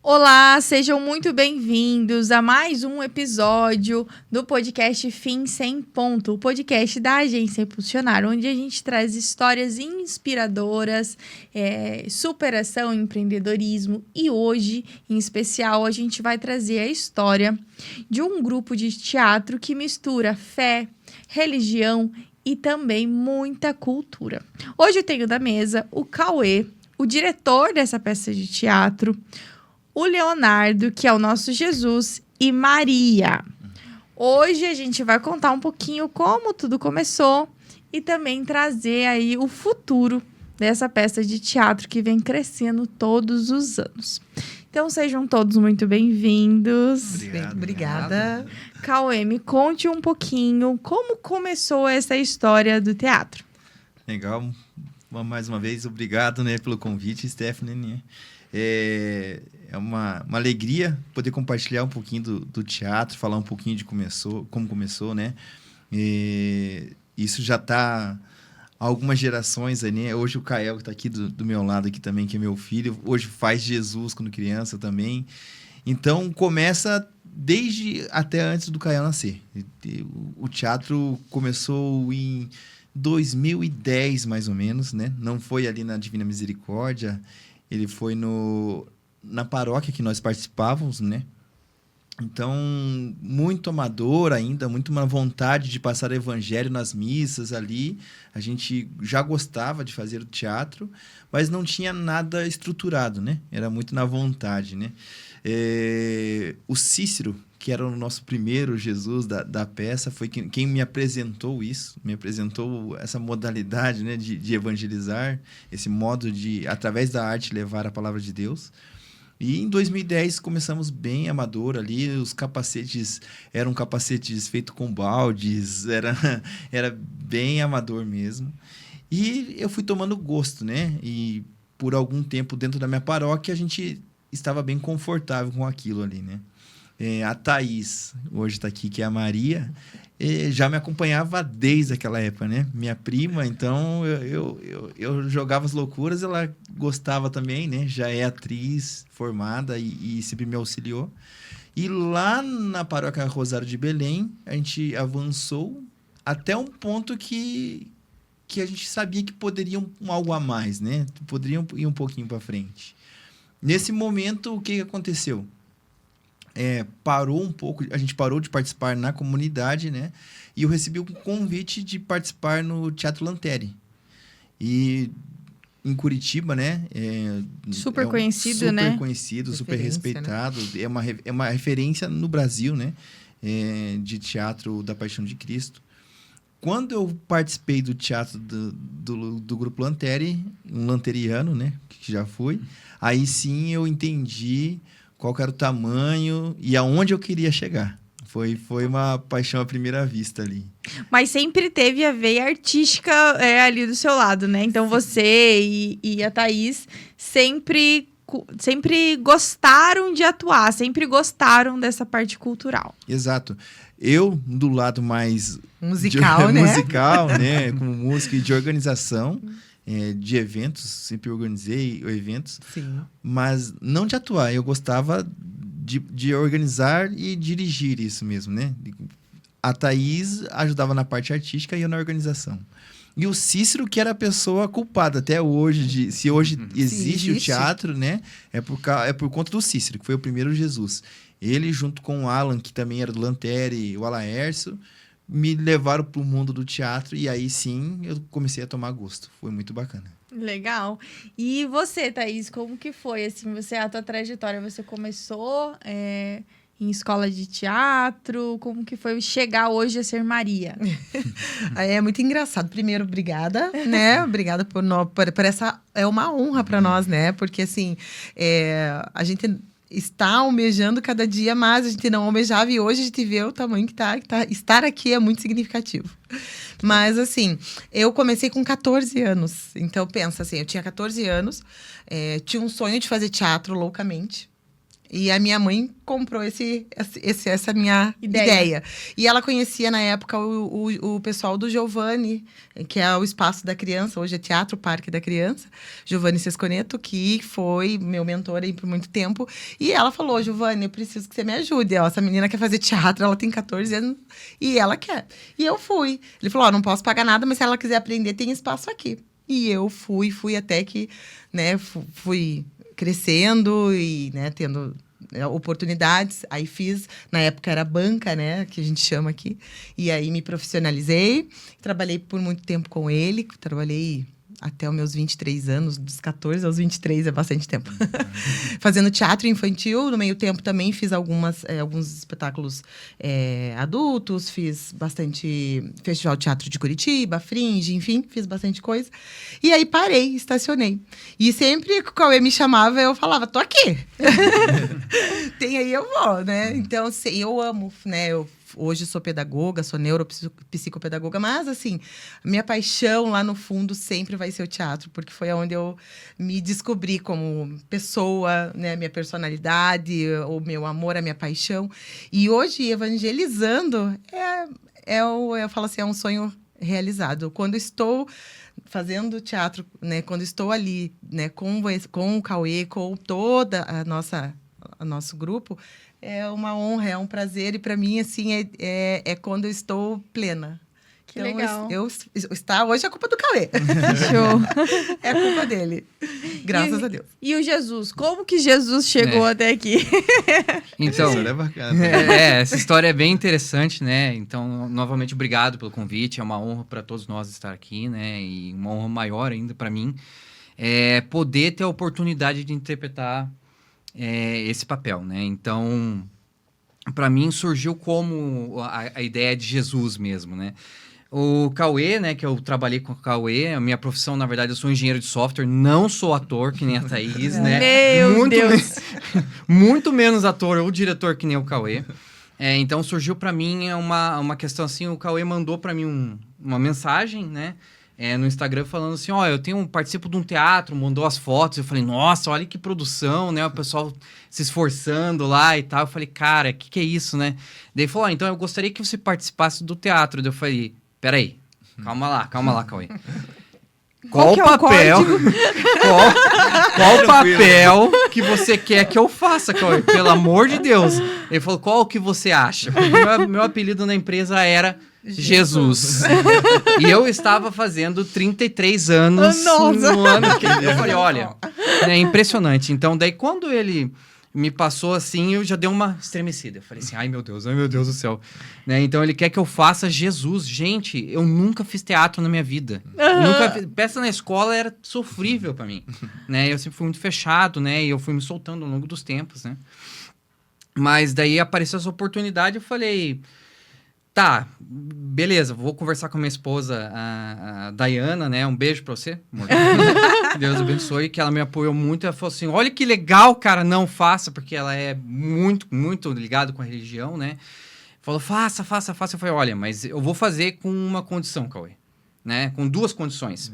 Olá, sejam muito bem-vindos a mais um episódio do podcast Fim Sem Ponto, o podcast da Agência Impulsionar, onde a gente traz histórias inspiradoras, superação, empreendedorismo, e hoje, em especial, a gente vai trazer a história de um grupo de teatro que mistura fé, religião e também muita cultura. Hoje eu tenho da mesa o Cauê, o diretor dessa peça de teatro, o Leonardo, que é o nosso Jesus, e Maria. Hoje a gente vai contar um pouquinho como tudo começou e também trazer aí o futuro dessa peça de teatro que vem crescendo todos os anos. Então sejam todos muito bem-vindos. Obrigada. Cauê, me conte um pouquinho como começou essa história do teatro. Legal. Mais uma vez, obrigado, pelo convite, Stephanie. É uma alegria poder compartilhar um pouquinho do teatro, falar um pouquinho de como começou, né? Isso já está há algumas gerações aí, né? Hoje o Kael, que está aqui do meu lado aqui também, que é meu filho, hoje faz Jesus quando criança também. Então, começa desde até antes do Kael nascer. O teatro começou em 2010, mais ou menos, né? Não foi ali na Divina Misericórdia, ele foi na paróquia que nós participávamos, né? Então, muito amador ainda, muito uma vontade de passar o evangelho nas missas ali. A gente já gostava de fazer o teatro, mas não tinha nada estruturado, né? Era muito na vontade, né? O Cícero, que era o nosso primeiro Jesus da peça, foi quem me apresentou isso, me apresentou essa modalidade, né, de evangelizar, esse modo de, através da arte, levar a palavra de Deus. E em 2010 começamos bem amador ali, os capacetes eram capacetes feitos com baldes, era bem amador mesmo. E eu fui tomando gosto, né? E por algum tempo dentro da minha paróquia a gente estava bem confortável com aquilo ali, né? A Thaís, hoje está aqui, que é a Maria, já me acompanhava desde aquela época, né? Minha prima, então eu jogava as loucuras, ela gostava também, né? Já é atriz formada e sempre me auxiliou. E lá na Paróquia Rosário de Belém, a gente avançou até um ponto que a gente sabia que poderia algo a mais, né? Poderiam ir um pouquinho para frente. Nesse momento, o que aconteceu? Parou um pouco, a gente parou de participar na comunidade, né? E eu recebi um convite de participar no Teatro Lanteri. E em Curitiba, né? Super conhecido, né? Super conhecido, super respeitado. Né? É uma referência no Brasil, né? De teatro da Paixão de Cristo. Quando eu participei do teatro do Grupo Lanteri, um lanteriano, né? Que já fui, aí sim eu entendi qual que era o tamanho e aonde eu queria chegar. Foi uma paixão à primeira vista ali. Mas sempre teve a veia artística ali do seu lado, né? Então você e a Thaís sempre gostaram de atuar, sempre gostaram dessa parte cultural. Exato. Eu, do lado mais musical, né? Musical, né? Como música e de organização. De eventos, sempre organizei eventos, sim, mas não de atuar, eu gostava de organizar e dirigir isso mesmo, né? A Thaís ajudava na parte artística e eu na organização. E o Cícero, que era a pessoa culpada até hoje, se hoje existe o teatro, né? É por conta do Cícero, que foi o primeiro Jesus. Ele, junto com o Alan, que também era do Lanteri, o Alaércio, me levaram para o mundo do teatro e aí sim eu comecei a tomar gosto. Foi muito bacana. Legal. E você, Thaís, como que foi? Assim, a tua trajetória, você começou em escola de teatro? Como que foi chegar hoje a ser Maria? É muito engraçado. Primeiro, obrigada, né? Obrigada por essa... É uma honra para nós, né? Porque, assim, a gente está almejando cada dia mais, a gente não almejava e hoje a gente vê o tamanho que tá. Estar aqui é muito significativo. Mas, assim, eu comecei com 14 anos. Então, pensa assim, eu tinha 14 anos, tinha um sonho de fazer teatro loucamente. E a minha mãe comprou essa minha ideia. E ela conhecia, na época, o pessoal do Giovanni, que é o Espaço da Criança, hoje é Teatro Parque da Criança. Giovanni Sesconeto, que foi meu mentor aí por muito tempo. E ela falou, Giovanni, eu preciso que você me ajude. Ó, essa menina quer fazer teatro, ela tem 14 anos e ela quer. E eu fui. Ele falou, não posso pagar nada, mas se ela quiser aprender, tem espaço aqui. E eu fui até que, né, fui crescendo e, né, tendo oportunidades. Aí fiz, na época era banca, né, que a gente chama aqui. E aí me profissionalizei, trabalhei por muito tempo com ele, trabalhei até os meus 23 anos, dos 14 aos 23, é bastante tempo. Fazendo teatro infantil, no meio tempo também fiz alguns espetáculos adultos, fiz bastante Festival de Teatro de Curitiba, Fringe, enfim, fiz bastante coisa. E aí parei, estacionei. E sempre que o Cauê me chamava, eu falava, tô aqui. Tem aí, eu vou, né? Então, eu amo, né? Hoje sou pedagoga, sou neuropsicopedagoga, mas, assim, minha paixão lá no fundo sempre vai ser o teatro, porque foi onde eu me descobri como pessoa, né? Minha personalidade, o meu amor, a minha paixão. E hoje, evangelizando, eu falo assim, é um sonho realizado. Quando estou fazendo teatro, né? Quando estou ali, né? Com o Cauê, com toda nosso grupo, é uma honra, é um prazer. E para mim, assim, é quando eu estou plena. Que legal. Eu estar hoje é culpa do Cauê. Show. É culpa dele. Graças a Deus. E o Jesus? Como que Jesus chegou até aqui? Então, Essa história é bacana. essa história é bem interessante, né? Então, novamente, obrigado pelo convite. É uma honra para todos nós estar aqui, né? E uma honra maior ainda para mim poder ter a oportunidade de interpretar esse papel, né? Então, para mim surgiu como a ideia de Jesus mesmo, né? O Cauê, né, que eu trabalhei com o Cauê, a minha profissão, na verdade, eu sou engenheiro de software, não sou ator, que nem a Thaís, né? Meu Deus! Muito menos ator ou diretor que nem o Cauê. Então, surgiu para mim uma questão assim, o Cauê mandou para mim uma mensagem, né? No Instagram falando assim, eu participo de um teatro, mandou as fotos, eu falei, nossa, olha que produção, né, o pessoal se esforçando lá e tal, eu falei, cara, que é isso, né? Daí ele falou, então eu gostaria que você participasse do teatro. Daí eu falei, peraí, calma lá, Cauê. Qual o papel? Qual papel que você quer que eu faça, Cauê? Pelo amor de Deus. Ele falou, qual que você acha? Porque meu apelido na empresa era Jesus. E eu estava fazendo 33 anos no ano que eu falei, olha, é impressionante. Então, daí quando ele me passou assim, eu já dei uma estremecida. Eu falei assim, ai meu Deus do céu. Né? Então, ele quer que eu faça Jesus. Gente, eu nunca fiz teatro na minha vida. Peça na escola era sofrível para mim. Né? Eu sempre fui muito fechado, né? E eu fui me soltando ao longo dos tempos, né? Mas daí apareceu essa oportunidade, eu falei, tá, beleza, vou conversar com a minha esposa, a Dayana, né? Um beijo pra você, amor. Deus abençoe, que ela me apoiou muito. Ela falou assim, olha que legal, cara, não faça, porque ela é muito, muito ligada com a religião, né? Falou, faça. Eu falei, olha, mas eu vou fazer com uma condição, Cauê, né? Com duas condições.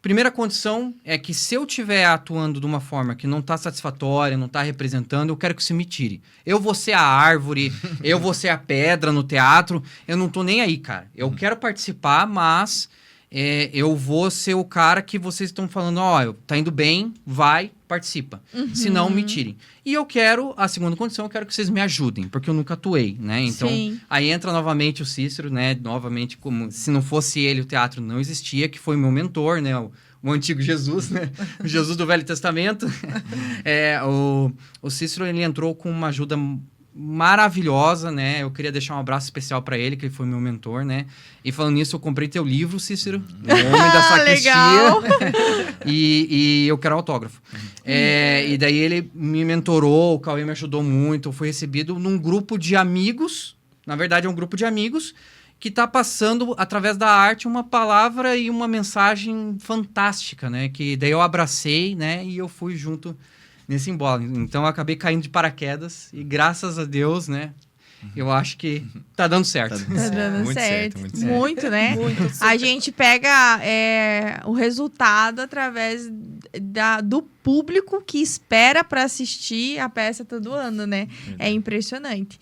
Primeira condição é que se eu estiver atuando de uma forma que não está satisfatória, não está representando, eu quero que você me tire. Eu vou ser a árvore, eu vou ser a pedra no teatro, eu não tô nem aí, cara. Eu quero participar, mas eu vou ser o cara que vocês estão falando, tá indo bem, vai, participa. Se não, me tirem. E a segunda condição, eu quero que vocês me ajudem, porque eu nunca atuei, né? Então, aí entra novamente o Cícero, né? Novamente, como se não fosse ele, o teatro não existia, que foi meu mentor, né? O antigo Jesus, né? O Jesus do Velho Testamento. O Cícero, ele entrou com uma ajuda maravilhosa, né? Eu queria deixar um abraço especial para ele, que ele foi meu mentor, né? E falando nisso, eu comprei teu livro, Cícero, O Homem da Sacristia. E eu quero autógrafo. E daí ele me mentorou, o Cauê me ajudou muito. Eu fui recebido num grupo de amigos, na verdade é um grupo de amigos, que está passando, através da arte, uma palavra e uma mensagem fantástica, né? Que daí eu abracei, né? E eu fui junto nesse embalo. Então, eu acabei caindo de paraquedas e, graças a Deus, né? Eu acho que tá dando certo. Tá dando Muito certo. muito certo. Muito, né? A gente pega o resultado através do público que espera para assistir a peça todo ano, né? É impressionante.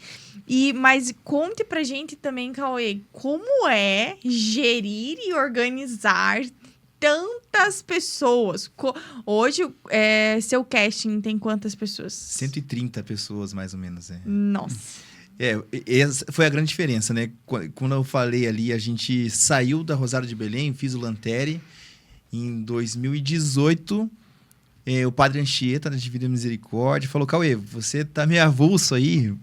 Mas conte pra gente também, Cauê, como é gerir e organizar tantas pessoas? Hoje, seu casting tem quantas pessoas? 130 pessoas, mais ou menos. Nossa. Essa foi a grande diferença, né? Quando eu falei ali, a gente saiu da Rosário de Belém, fiz o Lanterre. Em 2018, o Padre Anchieta, da Divina Misericórdia, falou: Cauê, você tá meio avulso aí, o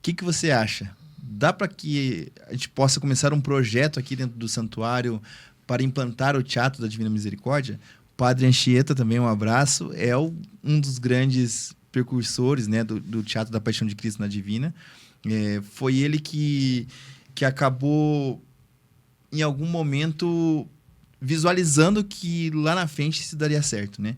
que você acha? Dá para que a gente possa começar um projeto aqui dentro do santuário para implantar o Teatro da Divina Misericórdia? O Padre Anchieta, também um abraço, é um dos grandes precursores, né, do Teatro da Paixão de Cristo na Divina. Foi ele que acabou, em algum momento, visualizando que lá na frente se daria certo, né?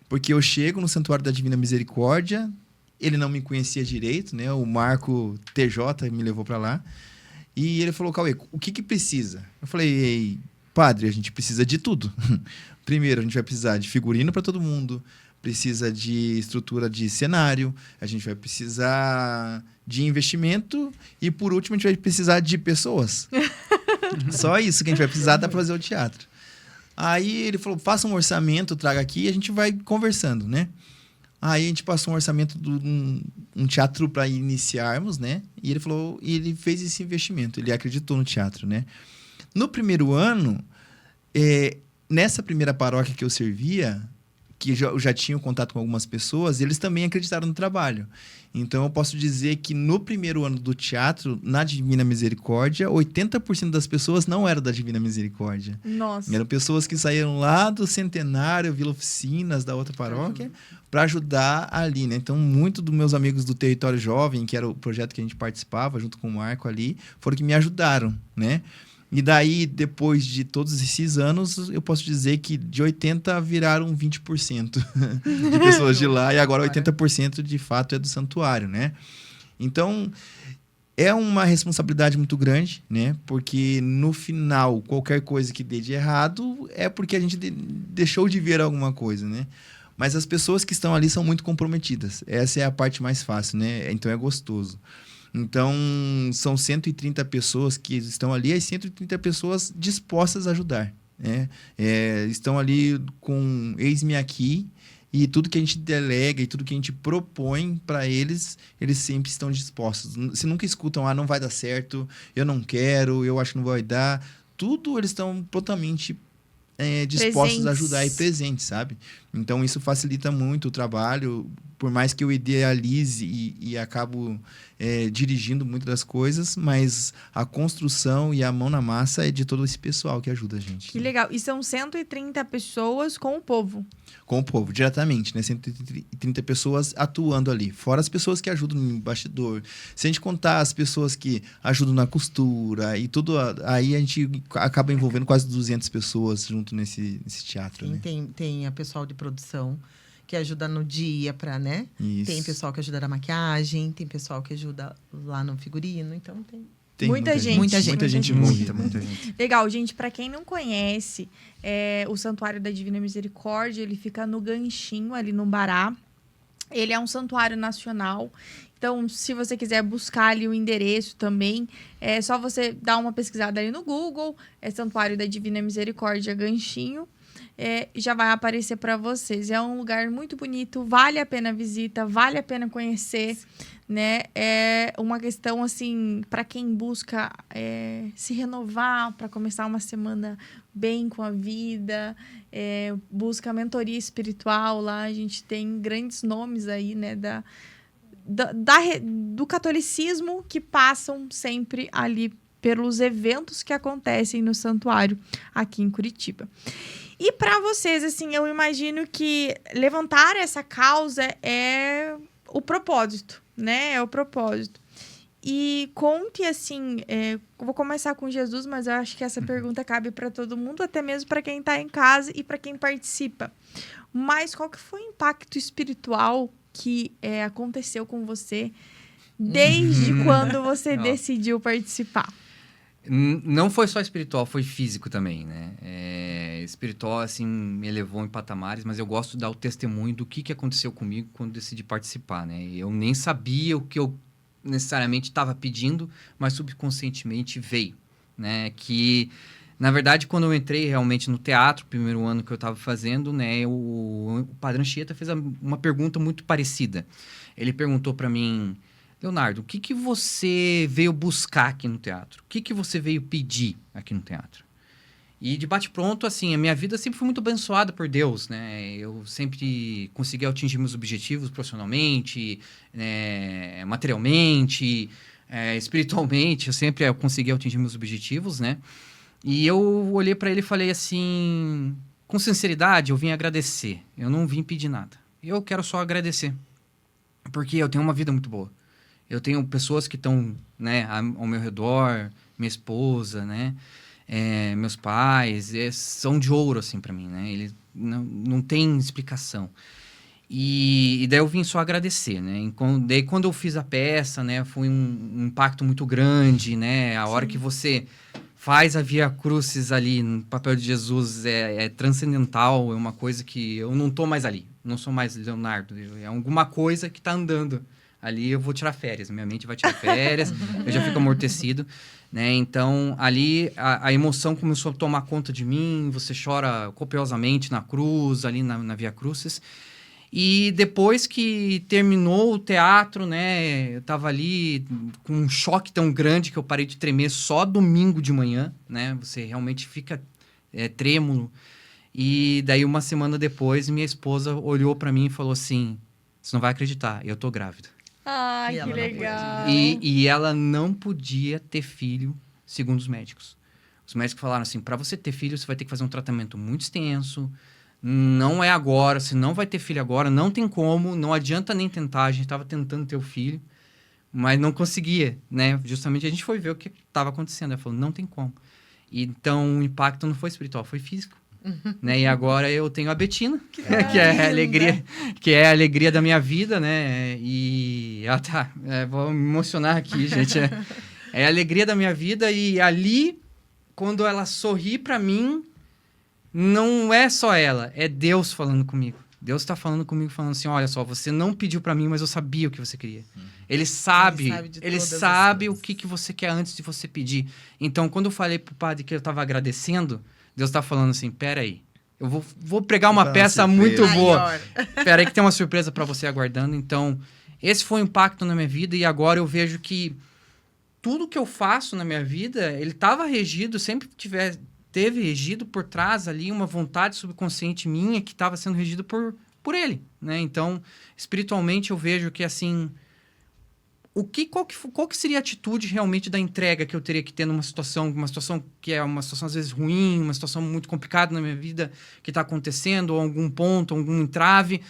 Porque eu chego no Santuário da Divina Misericórdia, ele não me conhecia direito, né? O Marco TJ me levou para lá. E ele falou: Cauê, o que precisa? Eu falei: Ei, padre, a gente precisa de tudo. Primeiro, a gente vai precisar de figurino para todo mundo, precisa de estrutura de cenário, a gente vai precisar de investimento e, por último, a gente vai precisar de pessoas. Só isso que a gente vai precisar para fazer o teatro. Aí ele falou: faça um orçamento, traga aqui e a gente vai conversando, né? Aí a gente passou um orçamento de um teatro para iniciarmos, né? E ele falou, e ele fez esse investimento, ele acreditou no teatro, né? No primeiro ano, nessa primeira paróquia que eu servia, que eu já tinha contato com algumas pessoas, eles também acreditaram no trabalho. Então, eu posso dizer que no primeiro ano do teatro, na Divina Misericórdia, 80% das pessoas não eram da Divina Misericórdia. Nossa. Eram pessoas que saíram lá do Centenário, Vila Oficinas, da outra paróquia, para ajudar ali, né? Então, muitos dos meus amigos do Território Jovem, que era o projeto que a gente participava, junto com o Marco ali, foram que me ajudaram, né? E daí, depois de todos esses anos, eu posso dizer que de 80% viraram 20% de pessoas de lá. E agora 80% de fato é do santuário, né? Então, é uma responsabilidade muito grande, né? Porque no final, qualquer coisa que dê de errado é porque a gente deixou de ver alguma coisa, né? Mas as pessoas que estão ali são muito comprometidas. Essa é a parte mais fácil, né? Então, é gostoso. Então, são 130 pessoas que estão ali, as 130 pessoas dispostas a ajudar, né? Estão ali com eis-me aqui, e tudo que a gente delega e tudo que a gente propõe para eles, eles sempre estão dispostos. Se nunca escutam: não vai dar certo, eu não quero, eu acho que não vai dar. Tudo eles estão totalmente dispostos a ajudar e presentes, sabe? Então, isso facilita muito o trabalho. Por mais que eu idealize e acabo dirigindo muitas das coisas, mas a construção e a mão na massa é de todo esse pessoal que ajuda a gente. Que legal. E são 130 pessoas com o povo. Com o povo, diretamente, né? 130 pessoas atuando ali. Fora as pessoas que ajudam no bastidor. Se a gente contar as pessoas que ajudam na costura e tudo, aí a gente acaba envolvendo quase 200 pessoas junto nesse teatro, né? Tem a pessoal de produção que ajuda no dia né? Isso. Tem pessoal que ajuda na maquiagem, tem pessoal que ajuda lá no figurino, então tem muita gente. Muita gente envolvida. Muita gente. Legal, gente. Para quem não conhece, o Santuário da Divina Misericórdia, ele fica no Ganchinho, ali no Bará. Ele é um santuário nacional. Então, se você quiser buscar ali o endereço também, é só você dar uma pesquisada ali no Google. É Santuário da Divina Misericórdia Ganchinho. Já vai aparecer para vocês. É um lugar muito bonito, vale a pena a visita, vale a pena conhecer, né? É uma questão, assim, para quem busca se renovar, para começar uma semana bem com a vida, busca mentoria espiritual. Lá a gente tem grandes nomes aí, né, do catolicismo, que passam sempre ali pelos eventos que acontecem no santuário aqui em Curitiba. E para vocês, assim, eu imagino que levantar essa causa é o propósito, né? É o propósito. E conte, assim, vou começar com Jesus, mas eu acho que essa pergunta cabe para todo mundo, até mesmo para quem está em casa e para quem participa. Mas qual que foi o impacto espiritual que aconteceu com você desde quando você decidiu participar? Não foi só espiritual, foi físico também, né? espiritual, assim, me elevou em patamares, mas eu gosto de dar o testemunho do que aconteceu comigo quando decidi participar, né? Eu nem sabia o que eu necessariamente estava pedindo, mas subconscientemente veio, né? Que, na verdade, quando eu entrei realmente no teatro, primeiro ano que eu estava fazendo, né? O Padre Anchieta fez uma pergunta muito parecida. Ele perguntou para mim: Leonardo, o que você veio buscar aqui no teatro? O que você veio pedir aqui no teatro? E de bate-pronto, assim, a minha vida sempre foi muito abençoada por Deus, né? Eu sempre consegui atingir meus objetivos profissionalmente, né? Materialmente, espiritualmente, eu sempre consegui atingir meus objetivos, né? E eu olhei para ele e falei assim, com sinceridade, eu vim agradecer, eu não vim pedir nada. Eu quero só agradecer, porque eu tenho uma vida muito boa. Eu tenho pessoas que estão, né, ao meu redor, minha esposa, né? Meus pais, são de ouro, assim, para mim, né? Eles não tem explicação. E daí eu vim só agradecer, né? Daí quando eu fiz a peça, né? Foi um impacto muito grande, né? A hora que você faz a Via Crucis ali no papel de Jesus é transcendental, é uma coisa que eu não tô mais ali. Não sou mais Leonardo. É alguma coisa que tá andando. Ali eu vou tirar férias, minha mente vai tirar férias, eu já fico amortecido, né? Então, ali a emoção começou a tomar conta de mim, você chora copiosamente na cruz, ali na Via Crucis. E depois que terminou o teatro, né? Eu tava ali com um choque tão grande que eu parei de tremer só domingo de manhã, né? Você realmente fica trêmulo. E daí, uma semana depois, minha esposa olhou para mim e falou assim: você não vai acreditar, eu tô grávida. Ah, que legal. E ela não podia ter filho, segundo os médicos. Os médicos falaram assim, para você ter filho, você vai ter que fazer um tratamento muito extenso, não é agora, você não vai ter filho agora, não tem como, não adianta nem tentar. A gente estava tentando ter o filho, mas não conseguia, né? Justamente a gente foi ver o que estava acontecendo. Ela falou, não tem como. Então, o impacto não foi espiritual, foi físico. Né? E agora eu tenho a Betina, que é a alegria da minha vida, né? E ela tá, vou me emocionar aqui, gente. É a alegria da minha vida, e ali, quando ela sorri para mim, não é só ela, é Deus falando comigo. Deus está falando comigo, falando assim, olha só, você não pediu para mim, mas eu sabia o que você queria. Ele sabe o que você quer antes de você pedir. Então, quando eu falei pro padre que eu estava agradecendo, Deus tá falando assim, peraí, eu vou pregar uma peça muito boa. Peraí que tem uma surpresa para você aguardando. Então, esse foi um impacto na minha vida, e agora eu vejo que tudo que eu faço na minha vida, ele estava regido, sempre teve regido por trás ali uma vontade subconsciente minha que estava sendo regido por ele, né? Então, espiritualmente eu vejo que, assim, qual que seria a atitude realmente da entrega que eu teria que ter numa situação que é uma situação às vezes ruim, uma situação muito complicada na minha vida que está acontecendo, ou algum ponto, algum entrave.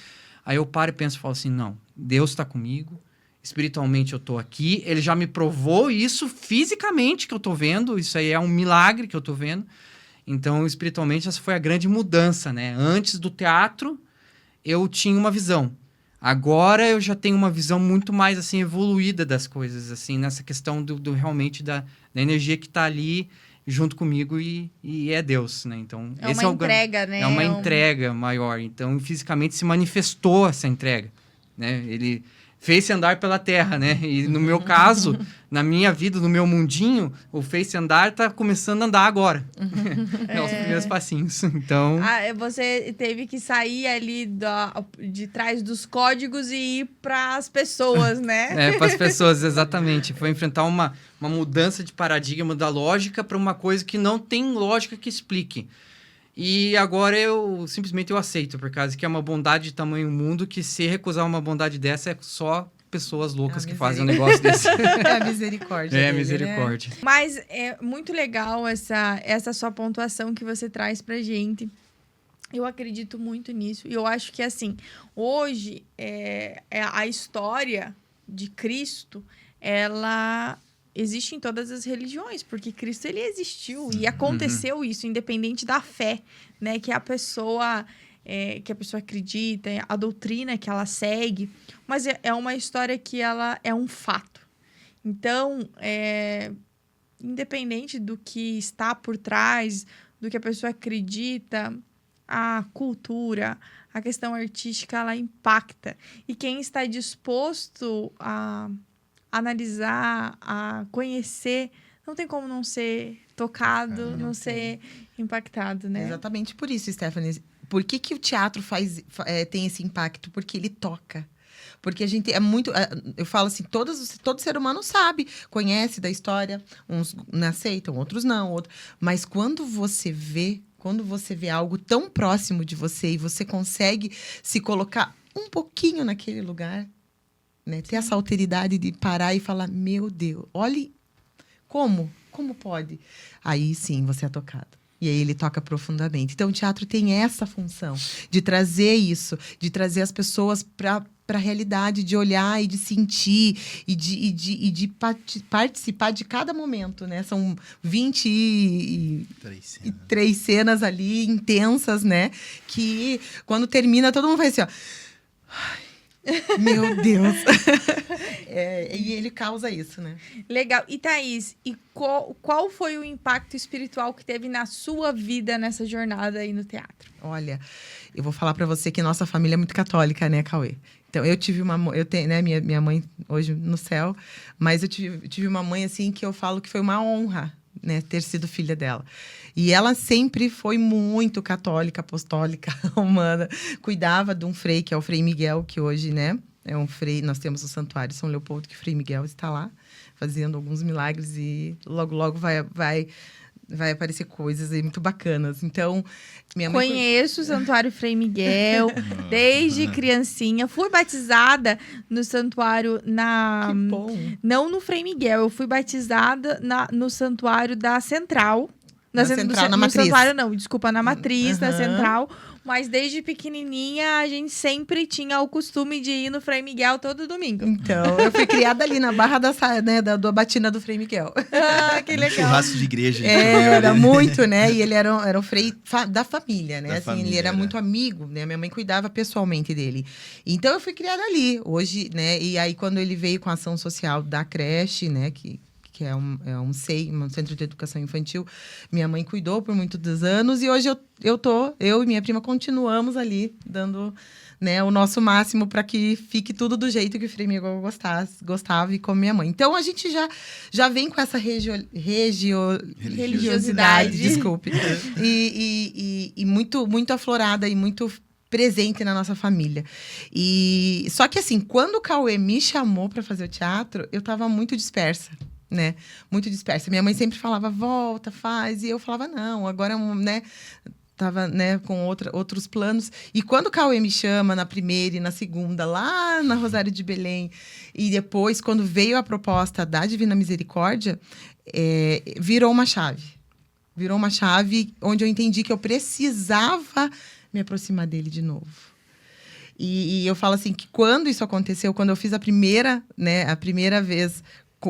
Aí eu paro e penso e falo assim, não, Deus está comigo, espiritualmente eu estou aqui, ele já me provou isso fisicamente que eu estou vendo, isso aí é um milagre que eu estou vendo. Então, espiritualmente, essa foi a grande mudança, né? Antes do teatro, eu tinha uma visão. Agora eu já tenho uma visão muito mais, assim, evoluída das coisas, assim, nessa questão realmente da energia que está ali junto comigo, e é Deus, né? Então, esse uma entrega, né? É uma entrega maior. Então, fisicamente se manifestou essa entrega, né? Ele fez-se andar pela terra, né? E no meu caso, na minha vida, no meu mundinho, o fez-se andar tá começando a andar agora. Os primeiros passinhos. Então... você teve que sair ali de trás dos códigos e ir para as pessoas, né? Para as pessoas, exatamente. Foi enfrentar uma mudança de paradigma da lógica para uma coisa que não tem lógica que explique. E agora eu simplesmente aceito, por causa que é uma bondade de tamanho mundo, que se recusar uma bondade dessa é só pessoas loucas que fazem um negócio desse. É a misericórdia. É a misericórdia. Né? Mas é muito legal essa sua pontuação que você traz pra gente. Eu acredito muito nisso. E eu acho que, assim, hoje a história de Cristo, ela existe em todas as religiões, porque Cristo, ele existiu e aconteceu isso, independente da fé, né? Que a pessoa acredita, a doutrina que ela segue, mas é uma história que ela é um fato. Então, independente do que está por trás, do que a pessoa acredita, a cultura, a questão artística, ela impacta. E quem está disposto a analisar, a conhecer, não tem como não ser tocado, não ser impactado, né? Exatamente por isso, Stephanie. Por que o teatro tem esse impacto? Porque ele toca. Porque a gente é muito... Eu falo assim, todo ser humano sabe, conhece da história. Uns não aceitam, outros não. Mas quando você vê algo tão próximo de você e você consegue se colocar um pouquinho naquele lugar, né? Ter essa alteridade de parar e falar, meu Deus, olhe como pode? Aí sim, você é tocado. E aí ele toca profundamente. Então, o teatro tem essa função de trazer isso, de trazer as pessoas para a realidade, de olhar e de sentir e de participar de cada momento, né? São 23 cenas ali, intensas, né? Que quando termina, todo mundo vai assim, ó... Meu Deus! E ele causa isso, né? Legal. E Thaís, qual foi o impacto espiritual que teve na sua vida nessa jornada aí no teatro? Olha, eu vou falar pra você que nossa família é muito católica, né, Cauê? Então, eu tenho, né, minha mãe hoje no céu, mas eu tive uma mãe, assim, que eu falo que foi uma honra, né, ter sido filha dela. E ela sempre foi muito católica, apostólica, romana. Cuidava de um frei, que é o Frei Miguel, que hoje, né, é um frei... Nós temos o Santuário São Leopoldo, que o Frei Miguel está lá, fazendo alguns milagres. E logo vai aparecer coisas aí muito bacanas. Então, minha mãe... Conheço o Santuário Frei Miguel desde criancinha. Fui batizada no santuário Que bom! Não no Frei Miguel, eu fui batizada no santuário da Central. Na Central, na no Matriz. santuário não, desculpa, na Matriz, da Uhum. Central. Mas desde pequenininha, a gente sempre tinha o costume de ir no Frei Miguel todo domingo. Então, eu fui criada ali na Barra da Batina do Frei Miguel. Ah, que legal. Churrasco de igreja. Era muito, né? E ele era um frei da família, né? Da Assim, família, ele era era. muito amigo, né? Minha mãe cuidava pessoalmente dele. Então, eu fui criada ali. Hoje, né? E aí, quando ele veio com a ação social da creche, né? Que é um SEI, um Centro de Educação Infantil, minha mãe cuidou por muitos anos. E hoje eu e minha prima continuamos ali, dando, né, o nosso máximo para que fique tudo do jeito que o Frei Miguel gostava e como minha mãe. Então, a gente já vem com essa religiosidade, desculpe. E muito, muito aflorada e muito presente na nossa família. E só que assim, quando o Cauê me chamou para fazer o teatro, eu estava muito dispersa, né? Muito dispersa. Minha mãe sempre falava, volta, faz. E eu falava, não, agora, né? Tava, né, com outros planos. E quando o Cauê me chama na primeira e na segunda, lá na Rosário de Belém, e depois, quando veio a proposta da Divina Misericórdia, virou uma chave. Virou uma chave onde eu entendi que eu precisava me aproximar dele de novo. E eu falo assim, que quando isso aconteceu, quando eu fiz a primeira vez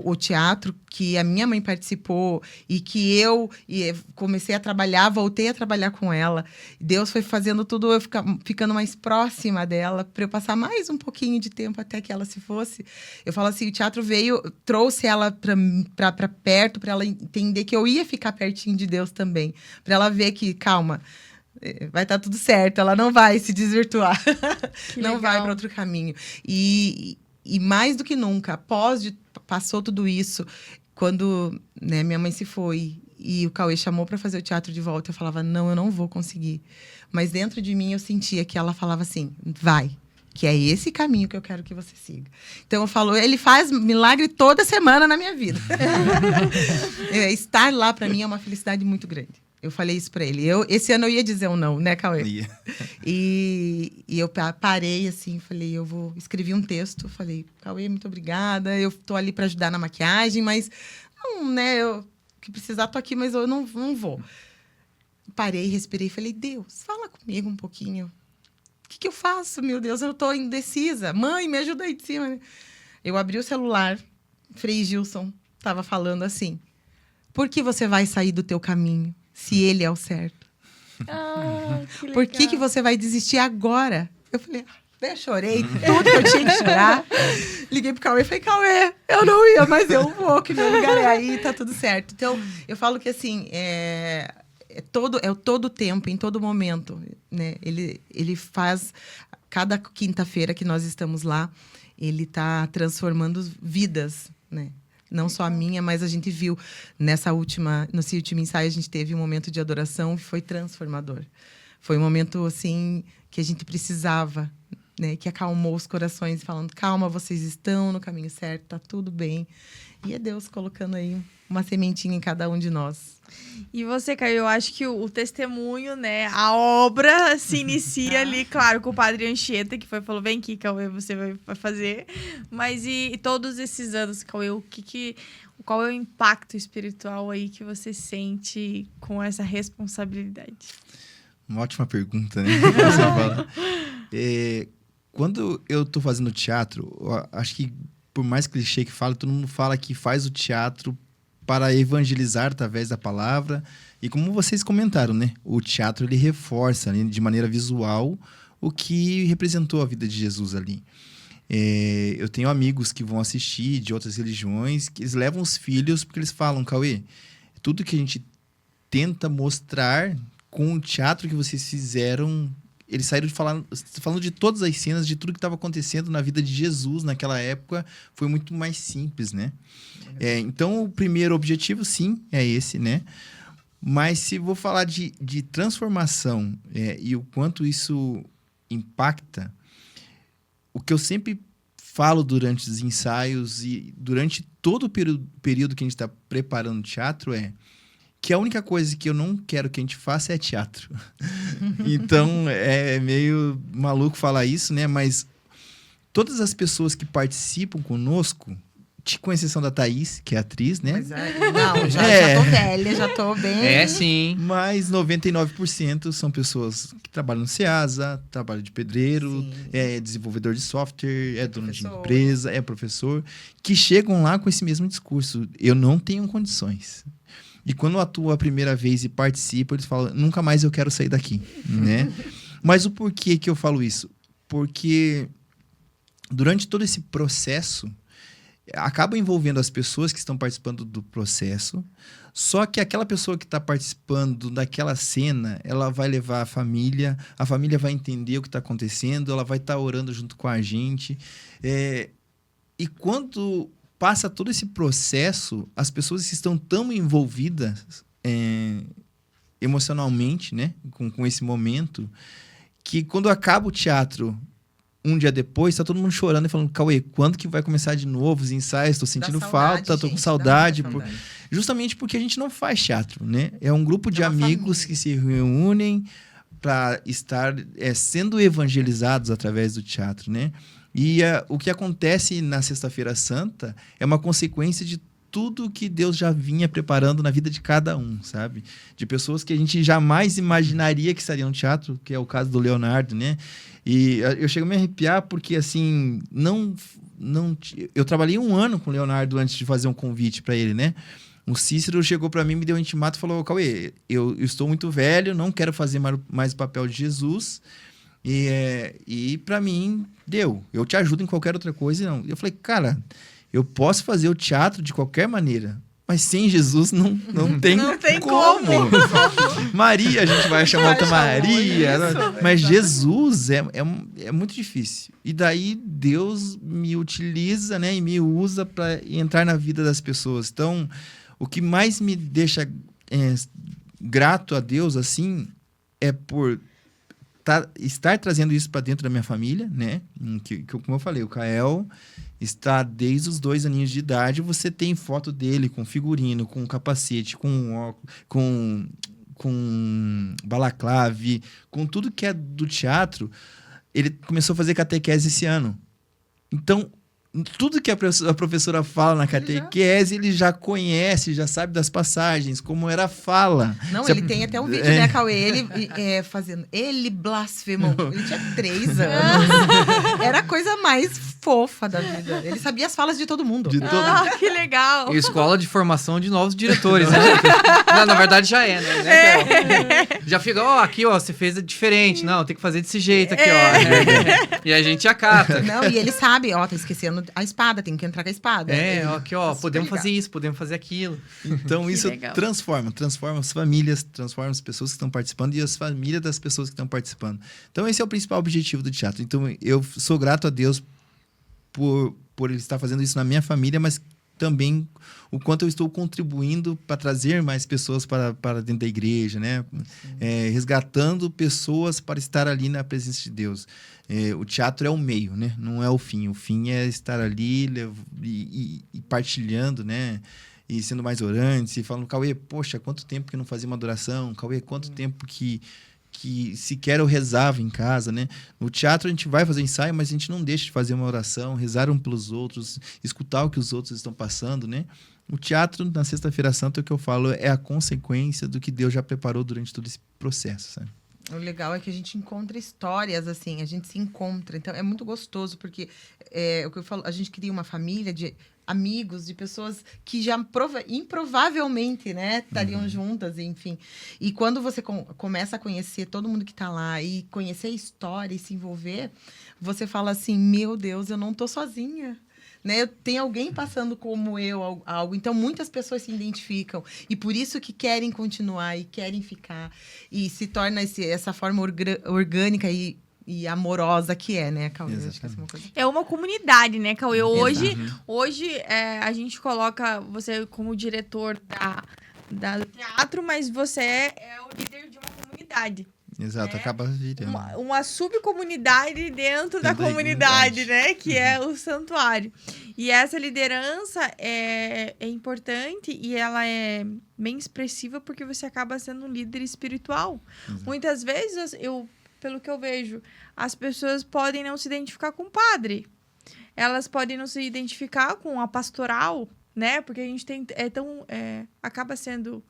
o teatro, que a minha mãe participou e que eu comecei a trabalhar, voltei a trabalhar com ela. Deus foi fazendo tudo, eu ficando mais próxima dela, para eu passar mais um pouquinho de tempo até que ela se fosse. Eu falo assim, o teatro trouxe ela para perto, para ela entender que eu ia ficar pertinho de Deus também. Para ela ver que, calma, vai estar tudo certo, ela não vai se desvirtuar. Não vai para outro caminho. E mais do que nunca, passou tudo isso, quando, né, minha mãe se foi e o Cauê chamou para fazer o teatro de volta, eu falava, não, eu não vou conseguir. Mas dentro de mim eu sentia que ela falava assim, vai, que é esse caminho que eu quero que você siga. Então eu falo, ele faz milagre toda semana na minha vida. Estar lá para mim é uma felicidade muito grande. Eu falei isso pra ele. Esse ano eu ia dizer um não, né, Cauê? Yeah. E eu parei, assim, falei, escrevi um texto, falei, Cauê, muito obrigada, eu tô ali pra ajudar na maquiagem, mas, não, né, que precisar, tô aqui, mas eu não vou. Parei, respirei, falei, Deus, fala comigo um pouquinho. O que eu faço, meu Deus? Eu tô indecisa. Mãe, me ajuda aí de cima. Eu abri o celular, Frei Gilson tava falando assim, por que você vai sair do teu caminho? Se ele é o certo. Ah, que Por que você vai desistir agora? Eu falei, eu chorei tudo que eu tinha que chorar. Liguei pro Cauê e falei, Cauê, eu não ia, mas eu vou, que meu lugar é aí, tá tudo certo. Então, eu falo que assim, todo tempo, em todo momento, né? Ele faz, cada quinta-feira que nós estamos lá, ele está transformando vidas, né? Não só a minha, mas a gente viu nesse último ensaio, a gente teve um momento de adoração que foi transformador. Foi um momento, assim, que a gente precisava, né? Que acalmou os corações, falando, calma, vocês estão no caminho certo, tá tudo bem. E é Deus colocando aí uma sementinha em cada um de nós. E você, Caio, eu acho que o testemunho, né? A obra se inicia ali, claro, com o Padre Anchieta, que falou, vem aqui, Cauê, você vai fazer. Mas e todos esses anos, Cauê, qual é o impacto espiritual aí que você sente com essa responsabilidade? Uma ótima pergunta, né? Quando eu tô fazendo teatro, acho que por mais clichê que fale, todo mundo fala que faz o teatro para evangelizar através da palavra. E como vocês comentaram, né? O teatro, ele reforça, né, de maneira visual o que representou a vida de Jesus ali. Eu tenho amigos que vão assistir de outras religiões, que eles levam os filhos porque eles falam, Cauê, tudo que a gente tenta mostrar com o teatro que vocês fizeram, eles saíram falando de todas as cenas, de tudo que estava acontecendo na vida de Jesus naquela época, foi muito mais simples, né? Então, o primeiro objetivo, sim, é esse, né? Mas se vou falar de transformação e o quanto isso impacta, o que eu sempre falo durante os ensaios e durante todo o período que a gente está preparando o teatro que a única coisa que eu não quero que a gente faça é teatro. Então, é meio maluco falar isso, né? Mas todas as pessoas que participam conosco, com exceção da Thaís, que é atriz, né? Mas, não, já tô velha, já tô bem... Sim. Mas 99% são pessoas que trabalham no Ceasa, trabalham de pedreiro, é desenvolvedor de software, é dono de empresa, é professor, que chegam lá com esse mesmo discurso. Eu não tenho condições. E quando atuo a primeira vez e participo, eles falam, nunca mais eu quero sair daqui, né? Mas o porquê que eu falo isso? Porque durante todo esse processo, acaba envolvendo as pessoas que estão participando do processo, só que aquela pessoa que está participando daquela cena, ela vai levar a família vai entender o que está acontecendo, ela vai estar orando junto com a gente. E quando passa todo esse processo, as pessoas estão tão envolvidas emocionalmente, né, com esse momento, que quando acaba o teatro, um dia depois, tá todo mundo chorando e falando, Cauê, quando que vai começar de novo os ensaios? Tô sentindo falta, tô com saudade. Justamente porque a gente não faz teatro, né? É um grupo de amigos que se reúnem para estar sendo evangelizados através do teatro, né? E o que acontece na Sexta-feira Santa é uma consequência de tudo que Deus já vinha preparando na vida de cada um, sabe? De pessoas que a gente jamais imaginaria que estariam no teatro, que é o caso do Leonardo, né? E eu chego a me arrepiar porque, assim, eu trabalhei 1 ano com o Leonardo antes de fazer um convite para ele, né? O Cícero chegou para mim, me deu um intimato e falou, Cauê, eu estou muito velho, não quero fazer mais o papel de Jesus. E para mim, deu. Eu te ajudo em qualquer outra coisa. Não. Eu falei, cara, eu posso fazer o teatro de qualquer maneira, mas sem Jesus não tem como. Maria, a gente vai chamar outra Maria. Mas Jesus é muito difícil. E daí Deus me utiliza, né, e me usa para entrar na vida das pessoas. Então, o que mais me deixa grato a Deus, assim, é por estar trazendo isso para dentro da minha família, né? Que, como eu falei, o Kael está desde os 2 aninhos de idade. Você tem foto dele com figurino, com capacete, com óculos, com balaclave, com tudo que é do teatro. Ele começou a fazer catequese esse ano. Então, tudo que a professora fala na catequese, ele já conhece, já sabe das passagens, como era a fala. Não, ele tem até um vídeo, né, Cauê? Ele fazendo... Ele blasfemou. Ele tinha 3 anos. Era a coisa mais fofa da vida. Ele sabia as falas de todo mundo. De todo... Que legal. E escola de formação de novos diretores, né? Não, na verdade já é, né? Já fica, aqui, ó, você fez diferente. Não, tem que fazer desse jeito aqui, ó. E a gente acata. Não, e ele sabe, ó, tá esquecendo a espada, tem que entrar com a espada. Aqui, ó, podemos fazer isso, podemos fazer aquilo. Então, isso legal. transforma as famílias, transforma as pessoas que estão participando e as famílias das pessoas que estão participando. Então, esse é o principal objetivo do teatro. Então, eu sou grato a Deus por ele estar fazendo isso na minha família, mas também o quanto eu estou contribuindo para trazer mais pessoas para dentro da igreja, né? Resgatando pessoas para estar ali na presença de Deus. O teatro é o meio, né? Não é o fim. O fim é estar ali e partilhando, né? E sendo mais orante, e falando, Cauê, poxa, quanto tempo que eu não fazia uma adoração? Cauê, quanto tempo que sequer eu rezava em casa, né? No teatro a gente vai fazer ensaio, mas a gente não deixa de fazer uma oração, rezar um pelos outros, escutar o que os outros estão passando, né? O teatro, na Sexta-feira Santa, o que eu falo é a consequência do que Deus já preparou durante todo esse processo, sabe? O legal é que a gente encontra histórias, assim, a gente se encontra. Então, é muito gostoso, porque o que eu falo, a gente cria uma família de amigos, de pessoas que já improvavelmente, né, estariam juntas, enfim. E quando você começa a conhecer todo mundo que está lá e conhecer a história e se envolver, você fala assim, meu Deus, eu não tô sozinha. Né? Tem alguém passando como eu, algo. Então, muitas pessoas se identificam. E por isso que querem continuar e querem ficar. E se torna essa forma orgânica e amorosa que é, né, Cauê? Acho que essa é uma coisa. É uma comunidade, né, Cauê? Hoje a gente coloca você como diretor do teatro, mas você é o líder de uma comunidade. Exato, acaba virando. Uma subcomunidade dentro da comunidade, né? Que é o santuário. E essa liderança é importante e ela é bem expressiva porque você acaba sendo um líder espiritual. Exato. Muitas vezes, pelo que eu vejo, as pessoas podem não se identificar com o padre. Elas podem não se identificar com a pastoral, né? Porque a gente tem... acaba sendo...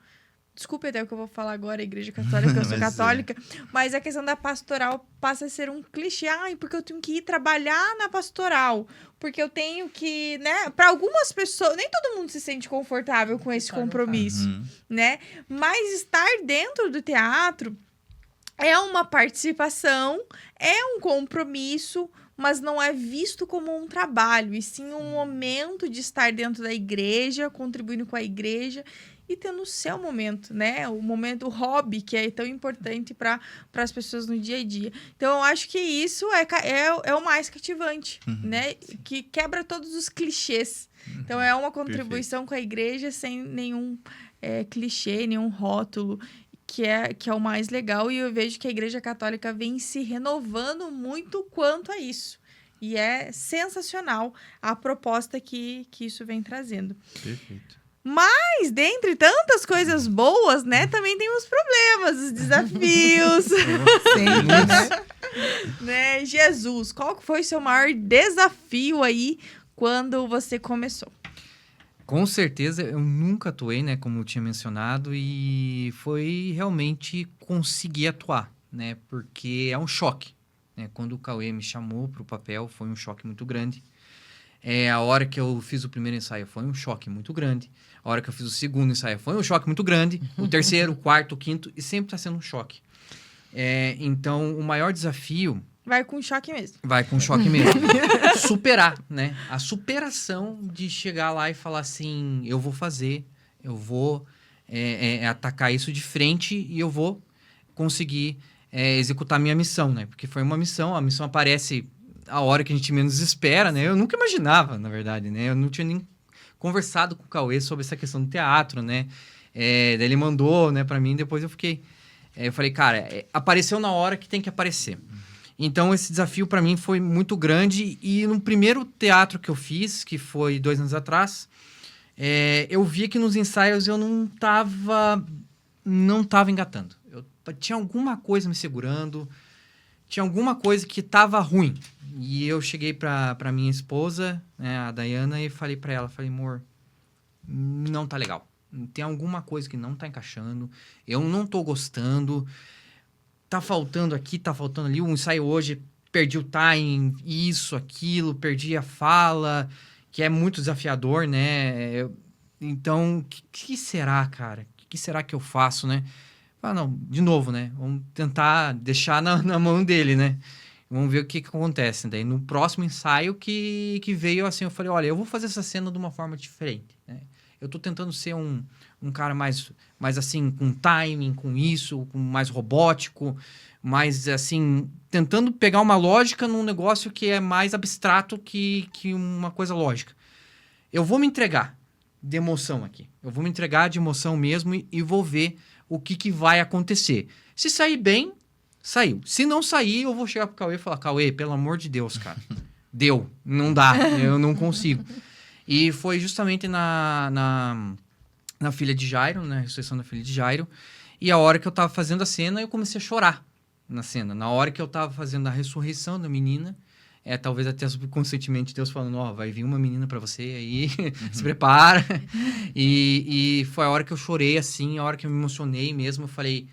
Desculpe até o que eu vou falar agora, a Igreja Católica, eu sou católica, mas a questão da pastoral passa a ser um clichê. Porque eu tenho que ir trabalhar na pastoral, porque eu tenho que, né? Para algumas pessoas, nem todo mundo se sente confortável com esse compromisso, né? Mas estar dentro do teatro é uma participação, é um compromisso, mas não é visto como um trabalho, e sim um momento de estar dentro da igreja, contribuindo com a igreja, e tendo o seu momento, né? O momento, o hobby, que é tão importante para as pessoas no dia a dia. Então, eu acho que isso é o mais cativante, né? Que quebra todos os clichês. Então, é uma contribuição com a igreja sem nenhum clichê, nenhum rótulo, que é o mais legal. E eu vejo que a Igreja Católica vem se renovando muito quanto a isso. E é sensacional a proposta que isso vem trazendo. Perfeito. Mas, dentre tantas coisas boas, né, também tem os problemas, os desafios. Sempre, né? Jesus, qual foi o seu maior desafio aí quando você começou? Com certeza, eu nunca atuei, né, como eu tinha mencionado, e foi realmente conseguir atuar, né, porque é um choque, né, quando o Cauê me chamou para o papel, foi um choque muito grande. A hora que eu fiz o primeiro ensaio foi um choque muito grande. A hora que eu fiz o segundo ensaio foi um choque muito grande. O terceiro, o quarto, o quinto, e sempre está sendo um choque. Então, o maior desafio... Vai com choque mesmo. Vai com choque mesmo. Superar, né? A superação de chegar lá e falar assim, eu vou fazer, eu vou atacar isso de frente e eu vou conseguir executar a minha missão, né? Porque foi uma missão, a missão aparece a hora que a gente menos espera, né? Eu nunca imaginava, na verdade, né? Eu não tinha nem conversado com o Cauê sobre essa questão do teatro, né? Daí ele mandou, né, pra mim, depois eu fiquei... eu falei, cara, apareceu na hora que tem que aparecer. Então, esse desafio para mim foi muito grande. E no primeiro teatro que eu fiz, que foi 2 anos atrás, eu via que nos ensaios eu não tava engatando. Tinha alguma coisa me segurando, tinha alguma coisa que tava ruim. E eu cheguei para minha esposa, né, a Dayana, e falei para ela, amor, não tá legal. Tem alguma coisa que não tá encaixando, eu não tô gostando... Tá faltando aqui, tá faltando ali. O ensaio hoje perdi o timing, isso, aquilo, perdi a fala, que é muito desafiador, né? Então, o que será, cara? O que será que eu faço, né? Não, de novo, né? Vamos tentar deixar na mão dele, né? Vamos ver o que acontece. Daí, no próximo ensaio que veio, assim, eu falei, olha, eu vou fazer essa cena de uma forma diferente, né? Eu tô tentando ser um cara mais assim, com timing, com isso, com mais robótico, mais, assim, tentando pegar uma lógica num negócio que é mais abstrato que uma coisa lógica. Eu vou me entregar de emoção aqui. Eu vou me entregar de emoção mesmo e vou ver o que vai acontecer. Se sair bem, saiu. Se não sair, eu vou chegar pro Cauê e falar, Cauê, pelo amor de Deus, cara. Deu. Não dá. Eu não consigo. E foi justamente na filha de Jairo, na ressurreição da filha de Jairo. E a hora que eu tava fazendo a cena, eu comecei a chorar na cena. Na hora que eu tava fazendo a ressurreição da menina, talvez até subconscientemente Deus falando, vai vir uma menina pra você aí, se prepara. E foi a hora que eu chorei, assim, a hora que eu me emocionei mesmo, eu falei,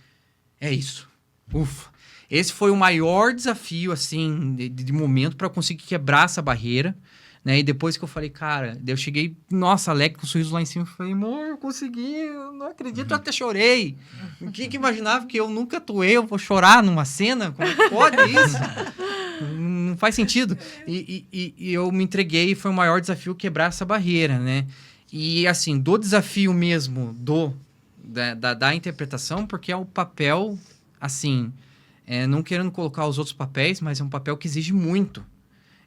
é isso. Ufa. Esse foi o maior desafio, assim, de momento para eu conseguir quebrar essa barreira, né? E depois que eu falei, cara, eu cheguei, nossa, alegre, com um sorriso lá em cima, eu falei, amor, eu consegui, eu não acredito, eu até chorei. Quem que imaginava que eu nunca atuei, eu vou chorar numa cena? Como é que pode isso? Não faz sentido. E eu me entreguei e foi o maior desafio quebrar essa barreira, né? E, assim, do desafio mesmo da interpretação, porque é o papel, assim, não querendo colocar os outros papéis, mas é um papel que exige muito.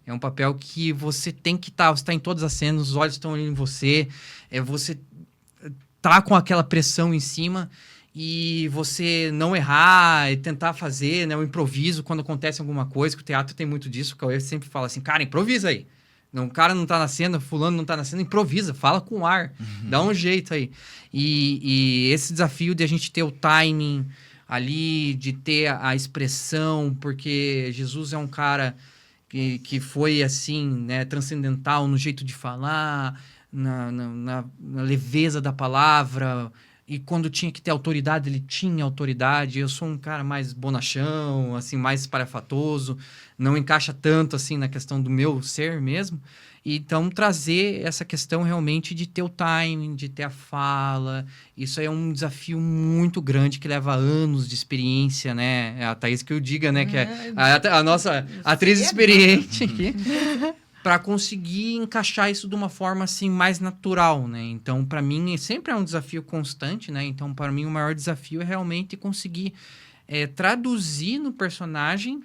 É um papel que você tem que estar, você está em todas as cenas, os olhos estão ali em você, você tá com aquela pressão em cima e você não errar e tentar fazer, né, o improviso quando acontece alguma coisa, que o teatro tem muito disso, o Cauê sempre fala assim, cara, improvisa aí. Não, o cara não tá na cena, fulano não tá na cena, improvisa, fala com ar, dá um jeito aí. E esse desafio de a gente ter o timing ali, de ter a expressão, porque Jesus é um cara que foi, assim, né, transcendental no jeito de falar, na leveza da palavra, e quando tinha que ter autoridade, ele tinha autoridade. Eu sou um cara mais bonachão, assim, mais espalhafatoso, não encaixa tanto, assim, na questão do meu ser mesmo. Então, trazer essa questão realmente de ter o timing, de ter a fala, isso aí é um desafio muito grande que leva anos de experiência, né? É a Thaís que eu diga, né? Que é a nossa atriz experiente aqui. Para conseguir encaixar isso de uma forma, assim, mais natural, né? Então, para mim, sempre é um desafio constante, né? Então, para mim, o maior desafio é realmente conseguir traduzir no personagem,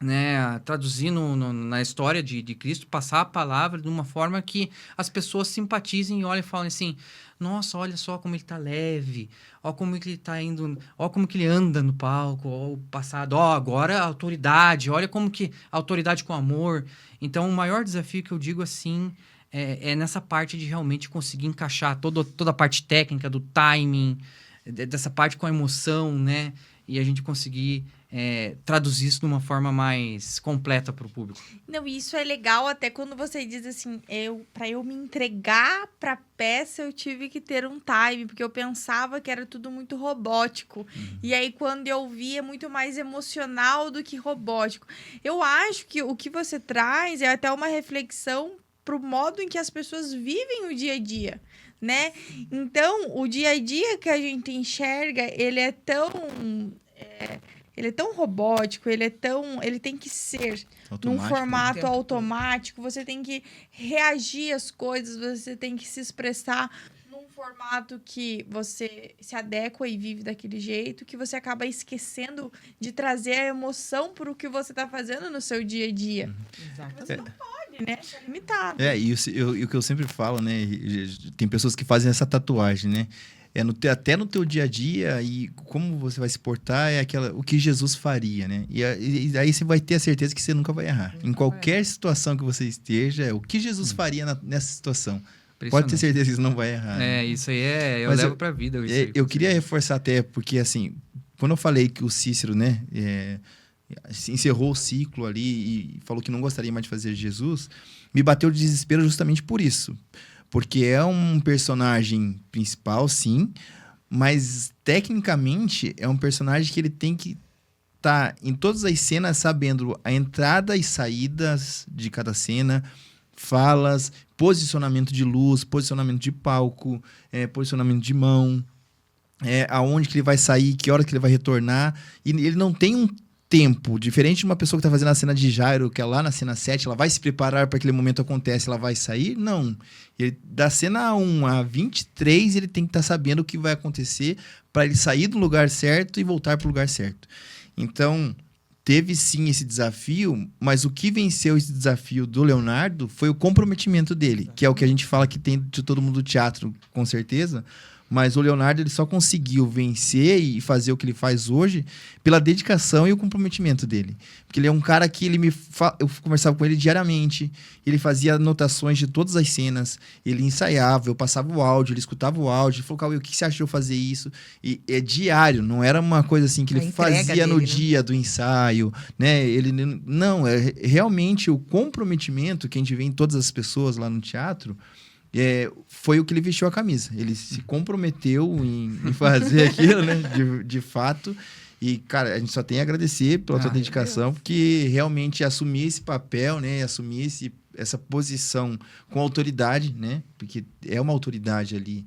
né, traduzir na história de Cristo, passar a palavra de uma forma que as pessoas simpatizem e olhem e falem assim, nossa, olha só como ele tá leve, ó como que ele tá indo, ó como que ele anda no palco, ó o passado, ó agora a autoridade, olha como que a autoridade com amor. Então, o maior desafio que eu digo assim é nessa parte de realmente conseguir encaixar toda a parte técnica do timing, dessa parte com a emoção, né, e a gente conseguir traduzir isso de uma forma mais completa para o público. Não, isso é legal até quando você diz assim, para eu me entregar para a peça, eu tive que ter um time, porque eu pensava que era tudo muito robótico. E aí, quando eu vi, é muito mais emocional do que robótico. Eu acho que o que você traz é até uma reflexão pro modo em que as pessoas vivem o dia a dia, né? Então, o dia a dia que a gente enxerga, ele é tão robótico, ele tem que ser num formato automático, você tem que reagir às coisas, você tem que se expressar num formato que você se adequa e vive daquele jeito, que você acaba esquecendo de trazer a emoção para o que você está fazendo no seu dia a dia. Exato. Você não pode, né? É limitado. E o que eu sempre falo, né? Tem pessoas que fazem essa tatuagem, né? Até no teu dia a dia e como você vai se portar o que Jesus faria, né? E aí você vai ter a certeza que você nunca vai errar. Em qualquer situação que você esteja, o que Jesus faria nessa situação. Pode ter certeza que você não vai errar. Né? Isso aí eu levo pra vida. Eu queria reforçar até, porque assim, quando eu falei que o Cícero, né, encerrou o ciclo ali e falou que não gostaria mais de fazer Jesus, me bateu de desespero justamente por isso. Porque é um personagem principal, sim, mas tecnicamente é um personagem que ele tem que tá em todas as cenas sabendo a entrada e saídas de cada cena, falas, posicionamento de luz, posicionamento de palco, posicionamento de mão, aonde que ele vai sair, que hora que ele vai retornar. E ele não tem um tempo, diferente de uma pessoa que tá fazendo a cena de Jairo, que é lá na cena 7, ela vai se preparar para aquele momento acontece, ela vai sair? Não. Ele, da cena 1 a 23, ele tem que estar sabendo o que vai acontecer para ele sair do lugar certo e voltar para o lugar certo. Então, teve sim esse desafio, mas o que venceu esse desafio do Leonardo foi o comprometimento dele, que é o que a gente fala que tem de todo mundo do teatro, com certeza. Mas o Leonardo ele só conseguiu vencer e fazer o que ele faz hoje pela dedicação e o comprometimento dele. Porque ele é um cara que eu conversava com ele diariamente, ele fazia anotações de todas as cenas, ele ensaiava, eu passava o áudio, ele escutava o áudio, ele falou, Cauê, o que você acha de eu fazer isso? E é diário, não era uma coisa assim que ele fazia no dia do ensaio, né? Ele não, é realmente o comprometimento que a gente vê em todas as pessoas lá no teatro. Foi o que ele vestiu a camisa. Ele se comprometeu em fazer aquilo, né? De fato. E, cara, a gente só tem a agradecer pela tua dedicação, porque realmente assumir esse papel, né? Assumir essa posição com autoridade, né? Porque é uma autoridade ali.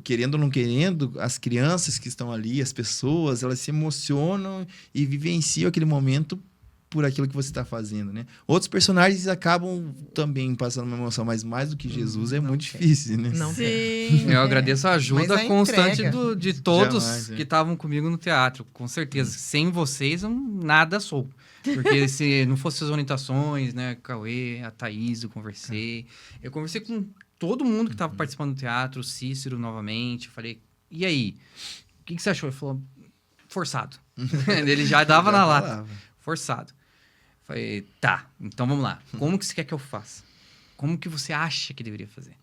Querendo ou não querendo, as crianças que estão ali, as pessoas, elas se emocionam e vivenciam aquele momento por aquilo que você está fazendo, né? Outros personagens acabam também passando uma emoção, mas mais do que Jesus é muito difícil, né? Não Sim. Eu agradeço a ajuda constante de todos Jamais, que estavam comigo no teatro, com certeza. Sem vocês, eu nada sou. Porque se não fossem as orientações, né? Cauê, a Thaís, eu conversei com todo mundo que estava participando do teatro, o Cícero novamente. Eu falei, e aí? O que você achou? Ele falou, forçado. Ele já dava na lata. Forçado. Falei, tá, então vamos lá. Como que você quer que eu faça? Como que você acha que deveria fazer?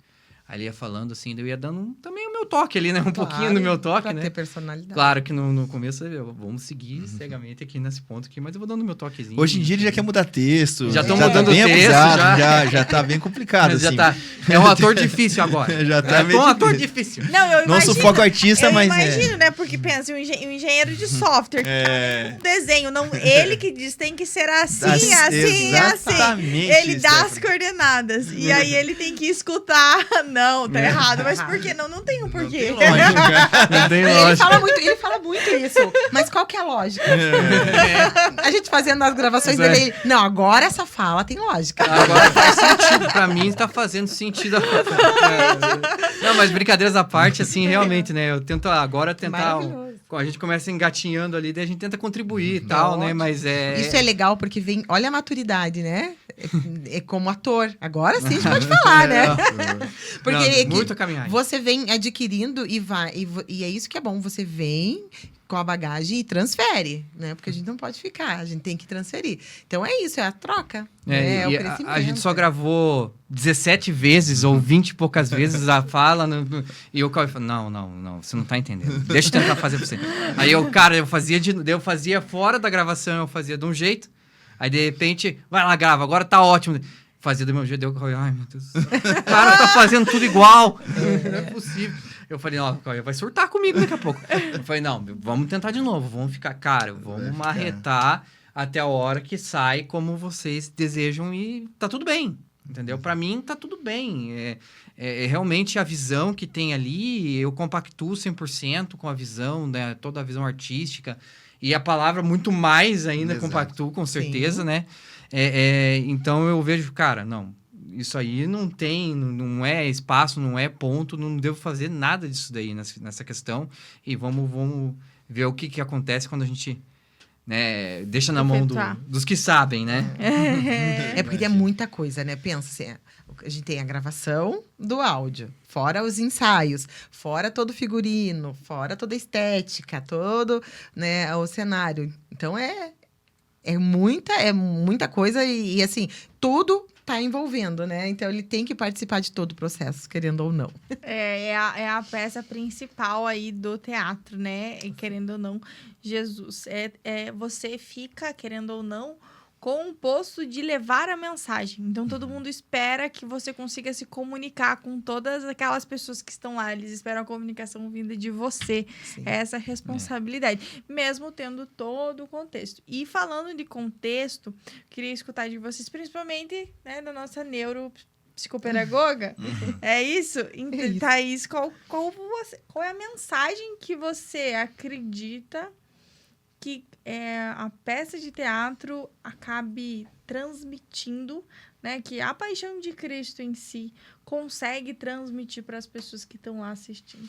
Aí ele ia falando assim, eu ia dando também o meu toque ali, né? Pouquinho do meu toque, pra né? ter personalidade. Claro que no começo, vamos seguir cegamente aqui nesse ponto aqui, mas eu vou dando o meu toquezinho. Hoje em dia ele já quer mudar texto. Já estão tá mudando bem texto, abusado, já tá bem complicado, Mas assim. já tá. É um ator difícil agora. Já tá é meio um ator difícil. difícil. Não, eu Não imagino. sufoca o artista, mas imagino, né? Porque pensa, um engenheiro de software que tá com desenho, não, ele que diz tem que ser assim, assim, exatamente, assim. Ele dá as Stephanie. coordenadas. E aí ele tem que escutar. Não, tá errado. Mas por que não? Não tem um porquê. Não tem lógica. Não tem Ele lógica. fala muito isso. Mas qual que é a lógica? A gente fazendo as gravações Exato. dele. Não, agora essa fala tem lógica. Agora faz sentido. Pra mim, tá fazendo sentido. Não, mas brincadeiras à parte, assim, realmente, né? Eu tento agora tentar... Maravilhoso. A gente começa engatinhando ali, daí a gente tenta contribuir e tal, né? ótimo. Mas Isso é legal porque vem. Olha a maturidade, né? É como ator. Agora sim a gente pode falar, né? Porque Não, muito a caminhar. você vem adquirindo e vai. E é isso que é bom. Você vem com a bagagem e transfere, né? Porque a gente não pode ficar, a gente tem que transferir. Então é isso, é a troca. É o E crescimento. a gente só gravou 17 vezes ou 20 e poucas vezes a fala. E o Cauê falou: não, você não tá entendendo. Deixa eu tentar fazer pra você. Aí eu fazia fora da gravação, eu fazia de um jeito. Aí de repente, vai lá, grava, agora tá ótimo. Fazia do meu jeito, eu falei, ai meu Deus. O cara tá fazendo tudo igual. Não é possível. Eu falei, ó, vai surtar comigo daqui a pouco. Eu falei, não, vamos tentar de novo, vamos ficar, cara, vamos marretar até a hora que sai como vocês desejam e tá tudo bem, entendeu? Pra mim, tá tudo bem. Realmente a visão que tem ali, eu compactuo 100% com a visão, né? Toda a visão artística. E a palavra muito mais ainda compactuo, com certeza, Sim. né? Então eu vejo, cara, não... Isso aí não é espaço, não é ponto, não devo fazer nada disso daí nessa questão. E vamos ver o que acontece quando a gente, né, deixa na mão dos que sabem, né? É porque tem muita coisa, né? Pensa assim, a gente tem a gravação do áudio, fora os ensaios, fora todo o figurino, fora toda a estética, todo, né, o cenário. Então é muita coisa e assim, tudo tá envolvendo, né? Então ele tem que participar de todo o processo, querendo ou não. É a peça principal aí do teatro, né? E querendo ou não, Jesus. Você fica, querendo ou não, com o posto de levar a mensagem. Então, todo mundo espera que você consiga se comunicar com todas aquelas pessoas que estão lá. Eles esperam a comunicação vinda de você. Sim. Essa responsabilidade, mesmo tendo todo o contexto. E falando de contexto, queria escutar de vocês, principalmente, né, da nossa neuropsicopedagoga. É isso? isso. Thaís, qual é a mensagem que você acredita que a peça de teatro acabe transmitindo, né? Que a paixão de Cristo em si consegue transmitir para as pessoas que estão lá assistindo?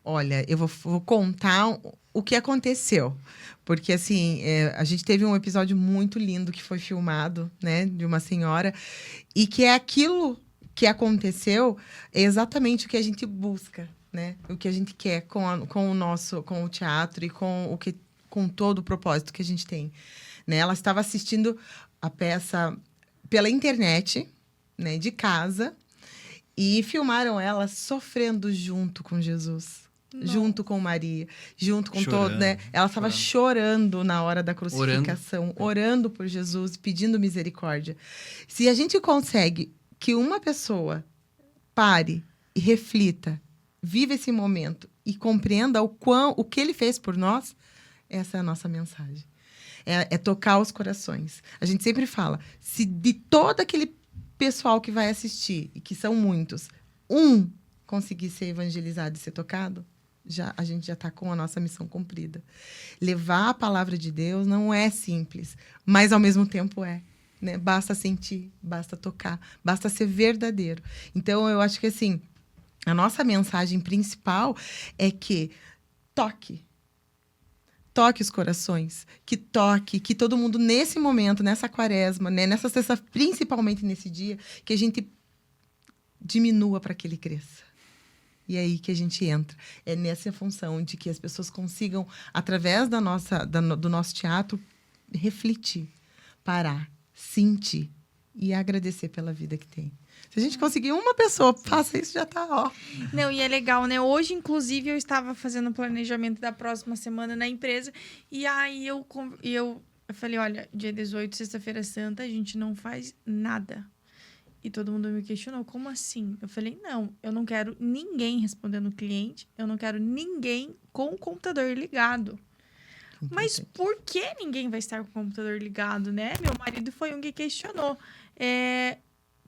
Olha, eu vou contar o que aconteceu. Porque, assim, a gente teve um episódio muito lindo que foi filmado, né? De uma senhora. E que é aquilo que aconteceu, é exatamente o que a gente busca, né? O que a gente quer com o teatro e com todo o propósito que a gente tem. Né? Ela estava assistindo a peça pela internet, né? De casa. E filmaram ela sofrendo junto com Jesus. Não. Junto com Maria, junto com Chorando, todo, né? Ela estava chorando na hora da crucificação, orando por Jesus, pedindo misericórdia. Se a gente consegue que uma pessoa pare e reflita, viva esse momento e compreenda o que ele fez por nós, essa é a nossa mensagem. É tocar os corações. A gente sempre fala, se de todo aquele pessoal que vai assistir, e que são muitos, conseguir ser evangelizado e ser tocado, a gente já está com a nossa missão cumprida. Levar a palavra de Deus não é simples, mas ao mesmo tempo é. Né? Basta sentir, basta tocar, basta ser verdadeiro. Então, eu acho que assim, a nossa mensagem principal é que toque os corações, que todo mundo nesse momento, nessa quaresma, né? Nessa sexta, principalmente nesse dia, que a gente diminua para que ele cresça. E é aí que a gente entra. É nessa função de que as pessoas consigam, através do nosso teatro, refletir, parar, sentir e agradecer pela vida que tem. Se a gente conseguir uma pessoa, faça isso, já tá, ó. Não, e é legal, né? Hoje, inclusive, eu estava fazendo o planejamento da próxima semana na empresa. E aí, eu falei, olha, dia 18, sexta-feira santa, a gente não faz nada. E todo mundo me questionou, como assim? Eu falei, não, eu não quero ninguém respondendo o cliente, eu não quero ninguém com o computador ligado. Mas por que ninguém vai estar com o computador ligado, né? Meu marido foi um que questionou.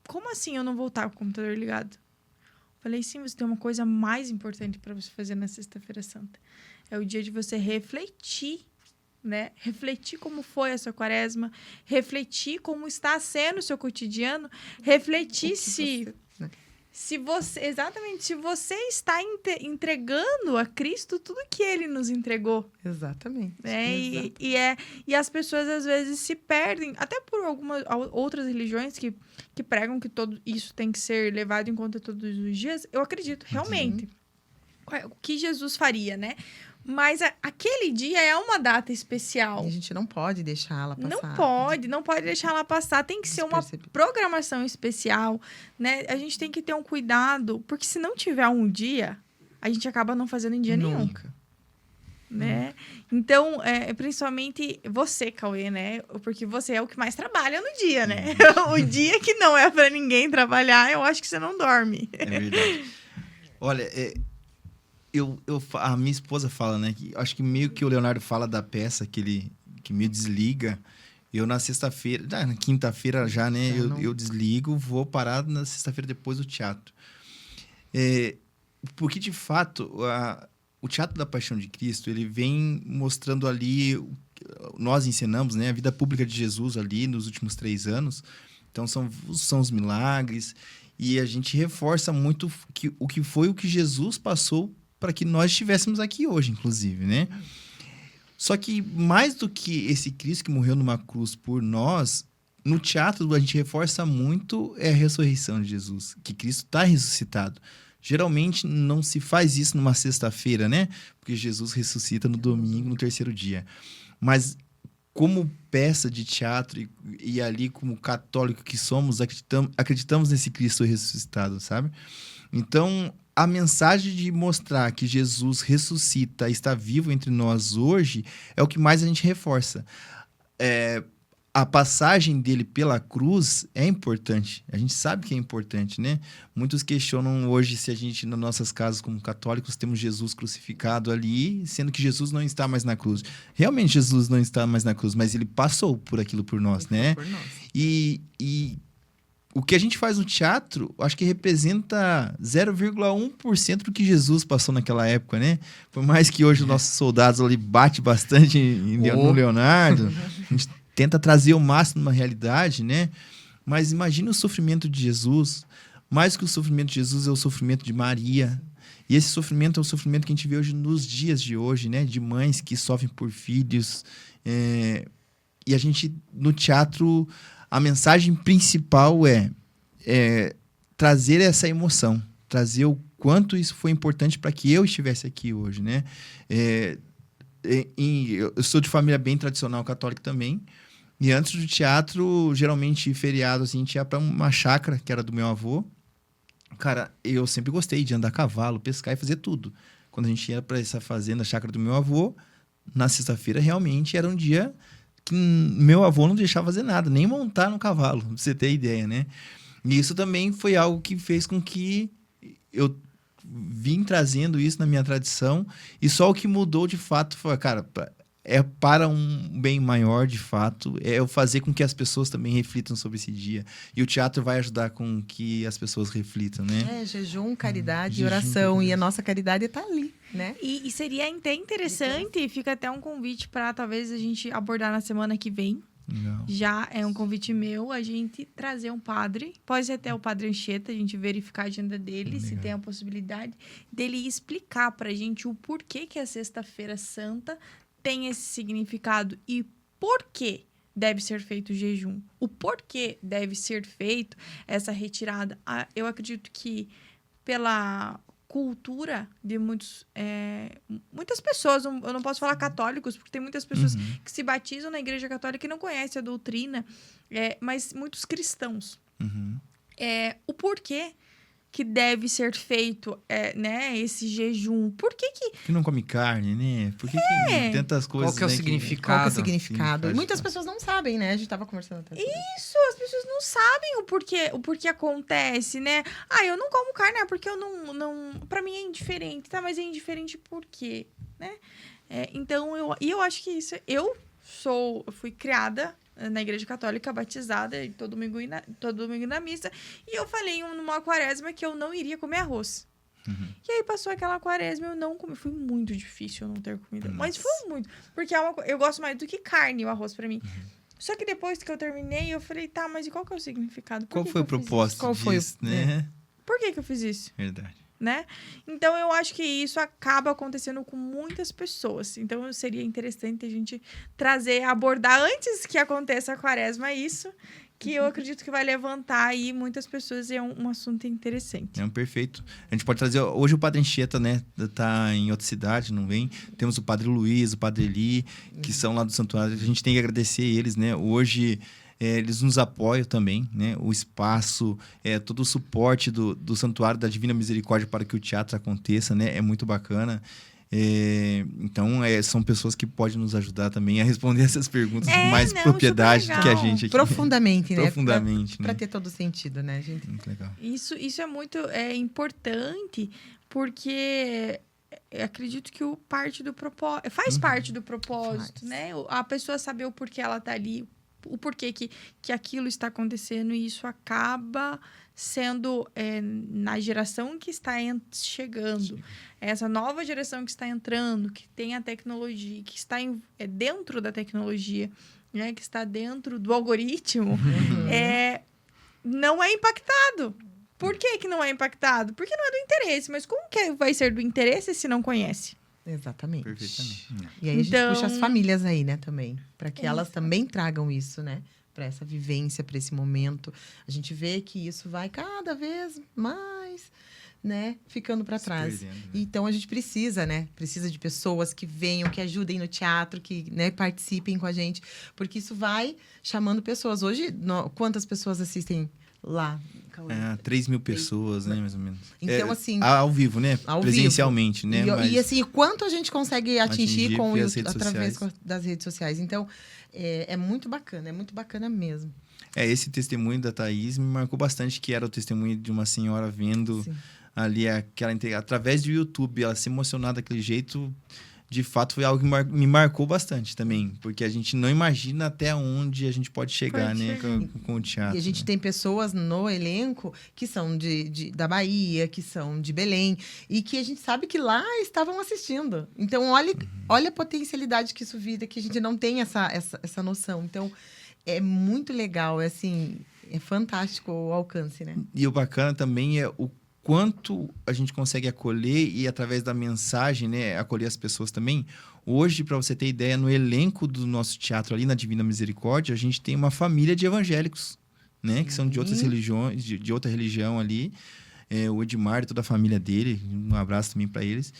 Como assim eu não vou estar com o computador ligado? Eu falei, sim, você tem uma coisa mais importante para você fazer na Sexta-feira Santa. É o dia de você refletir, né? Refletir como foi a sua quaresma, refletir como está sendo o seu cotidiano, refletir se você está entregando a Cristo tudo que ele nos entregou. Exatamente. Né? E as pessoas às vezes se perdem, até por algumas outras religiões que pregam que tudo isso tem que ser levado em conta todos os dias. Eu acredito realmente o que Jesus faria, né? Mas aquele dia é uma data especial. E a gente não pode deixá-la passar. Não pode deixar ela passar. Tem que ser uma programação especial, né? A gente tem que ter um cuidado, porque se não tiver um dia, a gente acaba não fazendo em dia nenhum. Né? Então, principalmente você, Cauê, né? Porque você é o que mais trabalha no dia, né? O dia que não é para ninguém trabalhar, eu acho que você não dorme. É verdade. Olha, a minha esposa fala, né? Que acho que meio que o Leonardo fala da peça que me desliga. Eu na sexta-feira, na quinta-feira já, né? Eu desligo, vou parar na sexta-feira depois do teatro. Porque, de fato, o Teatro da Paixão de Cristo, ele vem mostrando ali... Nós ensinamos, né? A vida pública de Jesus ali nos últimos 3 anos. Então, são os milagres. E a gente reforça muito o que Jesus passou para que nós estivéssemos aqui hoje, inclusive, né? Só que mais do que esse Cristo que morreu numa cruz por nós, no teatro a gente reforça muito a ressurreição de Jesus, que Cristo está ressuscitado. Geralmente não se faz isso numa sexta-feira, né? Porque Jesus ressuscita no domingo, no 3º dia. Mas como peça de teatro e ali como católico que somos, acreditamos nesse Cristo ressuscitado, sabe? Então, a mensagem de mostrar que Jesus ressuscita, está vivo entre nós hoje, é o que mais a gente reforça. a passagem dele pela cruz é importante. A gente sabe que é importante, né? Muitos questionam hoje se a gente, nas nossas casas como católicos, temos Jesus crucificado ali, sendo que Jesus não está mais na cruz. Realmente Jesus não está mais na cruz, mas ele passou por aquilo por nós, né? Por nós. E o que a gente faz no teatro, acho que representa 0,1% do que Jesus passou naquela época, né? Por mais que hoje os nossos soldados ali batem bastante no Leonardo, a gente tenta trazer o máximo numa realidade, né? Mas imagina o sofrimento de Jesus. Mais que o sofrimento de Jesus é o sofrimento de Maria. E esse sofrimento é o sofrimento que a gente vê hoje nos dias de hoje, né? De mães que sofrem por filhos. E a gente, no teatro, a mensagem principal é trazer essa emoção. Trazer o quanto isso foi importante para que eu estivesse aqui hoje, né? Eu sou de família bem tradicional católica também. E antes do teatro, geralmente, feriado, assim, a gente ia pra uma chácara, que era do meu avô. Cara, eu sempre gostei de andar a cavalo, pescar e fazer tudo. Quando a gente ia pra essa fazenda, chácara do meu avô, na sexta-feira, realmente, era um dia que meu avô não deixava fazer nada, nem montar no cavalo, pra você ter ideia, né? E isso também foi algo que fez com que eu vim trazendo isso na minha tradição. E só o que mudou, de fato, foi, cara... É para um bem maior, de fato. É eu fazer com que as pessoas também reflitam sobre esse dia. E o teatro vai ajudar com que as pessoas reflitam, né? Jejum, caridade e Jejum, oração. caridade. E a nossa caridade está ali, né? E seria até interessante, fica até um convite para talvez a gente abordar na semana que vem. Legal. Já é um convite meu, a gente trazer um padre. Pode ser até o Padre Anchieta, a gente verificar a agenda dele, se tem a possibilidade dele explicar pra gente o porquê que a Sexta-feira Santa tem esse significado e por que deve ser feito o jejum. O porquê deve ser feito essa retirada. Eu acredito que pela cultura de muitas pessoas, eu não posso falar católicos, porque tem muitas pessoas que se batizam na Igreja Católica e não conhecem a doutrina, mas muitos cristãos. O porquê que deve ser feito, né, esse jejum. Por que não come carne, né? Por que tem tantas coisas, Qual que é o né, significado? Qual que é o significado? Sim, E muitas pessoas não sabem, né? A gente tava conversando até sobre Isso, as pessoas não sabem o porquê acontece, né? Eu não como carne, porque eu não... Pra mim é indiferente, tá? Mas é indiferente por quê, né? Então, eu acho que isso... Eu fui criada na Igreja Católica, batizada, e todo domingo na missa, e eu falei numa quaresma que eu não iria comer arroz. E aí passou aquela quaresma, eu não comi. Foi muito difícil eu não ter comido. Mas foi muito. Porque eu gosto mais do que carne, o arroz pra mim. Só que depois que eu terminei, eu falei, tá, mas e qual que é o significado? Qual foi o propósito disso, né? Por que eu fiz isso? Verdade. Né? Então, eu acho que isso acaba acontecendo com muitas pessoas. Então, seria interessante a gente abordar antes que aconteça a quaresma isso, que eu acredito que vai levantar aí muitas pessoas e é um assunto interessante. Perfeito. A gente pode trazer... Hoje o Padre Anchieta, né? Tá em outra cidade, não vem? Temos o Padre Luiz, o Padre Eli, que são lá do santuário. A gente tem que agradecer eles, né? Hoje... eles nos apoiam também, né? O espaço, todo o suporte do Santuário da Divina Misericórdia para que o teatro aconteça, né? É muito bacana. Então, são pessoas que podem nos ajudar também a responder essas perguntas com mais propriedade do que a gente aqui. Profundamente, né? Profundamente, Para ter todo sentido, né, gente? Muito legal. Isso é muito importante, porque... acredito que parte do propósito... Faz parte do propósito, né? A pessoa saber o porquê ela tá ali, o porquê que aquilo está acontecendo, e isso acaba sendo na geração que está chegando. Essa nova geração que está entrando, que tem a tecnologia, que está dentro da tecnologia, né, que está dentro do algoritmo, não é impactado. Por que não é impactado? Porque não é do interesse. Mas como que vai ser do interesse se não conhece? Exatamente. Perfeitamente. E aí a gente puxa as famílias aí, né, também. Para que elas também tragam isso, né? Para essa vivência, para esse momento. A gente vê que isso vai cada vez mais, né, ficando para trás. Perdendo, né? Então a gente precisa, né? Precisa de pessoas que venham, que ajudem no teatro, que, né, participem com a gente. Porque isso vai chamando pessoas. Hoje, quantas pessoas assistem lá. Cauê. 3 mil pessoas, né, mais ou menos. Então, assim... Ao vivo, né? Ao Presencialmente, vivo. né? E, Mas e assim, quanto a gente consegue atingir com o via as YouTube, redes através sociais. das redes sociais. Então, é muito bacana mesmo. Esse testemunho da Thaís me marcou bastante, que era o testemunho de uma senhora vendo Sim. ali através do YouTube, ela se emocionar daquele jeito, de fato foi algo que me marcou bastante também, porque a gente não imagina até onde a gente pode chegar, Pode né, chegar. com o teatro. E a gente né? tem pessoas no elenco que são da Bahia, que são de Belém, e que a gente sabe que lá estavam assistindo. Então, olha a potencialidade que isso vira, que a gente não tem essa noção. Então, é muito legal, assim, é fantástico o alcance, né? E o bacana também é o quanto a gente consegue acolher e, através da mensagem, né, acolher as pessoas também. Hoje, para você ter ideia, no elenco do nosso teatro ali na Divina Misericórdia, a gente tem uma família de evangélicos, né, que são de outras religiões, de outra religião ali. O Edmar e toda a família dele, um abraço também para eles,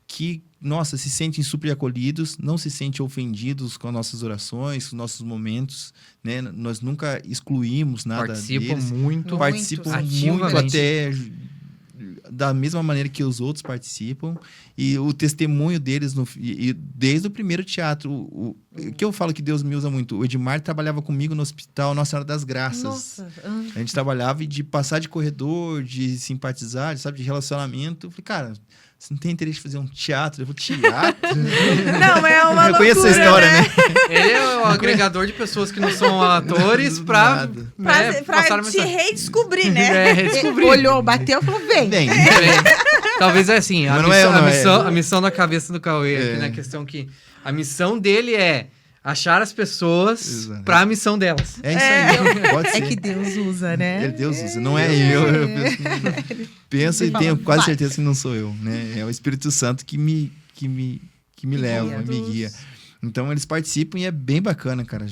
que, nossa, se sentem super acolhidos, não se sentem ofendidos com as nossas orações, com os nossos momentos, né? Nós nunca excluímos nada Participam deles. muito. Participam ativamente. muito, até da mesma maneira que os outros participam, e o testemunho deles e desde o primeiro teatro, o que eu falo que Deus me usa muito, o Edmar trabalhava comigo no hospital Nossa Senhora das Graças. Nossa. A gente trabalhava e de passar de corredor, de simpatizar, sabe, de relacionamento. Eu falei, cara, você não tem interesse de fazer um teatro? Eu vou teatro? Não, é uma Eu conheço essa loucura, história, né? né? Ele é o agregador de pessoas que não são atores pra, Nada. né, Pra passar a te mensagem. redescobrir, né? É, redescobrir. Olhou, bateu e falou, vem. Bem, Talvez é assim, Mas não é eu, não é. a missão da cabeça do Cauê, aqui, na questão que a missão dele é achar as pessoas Exato. pra missão delas. é isso aí, pode ser. É que Deus usa, né? Deus usa, não é eu. Eu penso e Fala, tenho quase vai. certeza que não sou eu, né? É o Espírito Santo que me leva, me guia. Então, eles participam e é bem bacana, cara.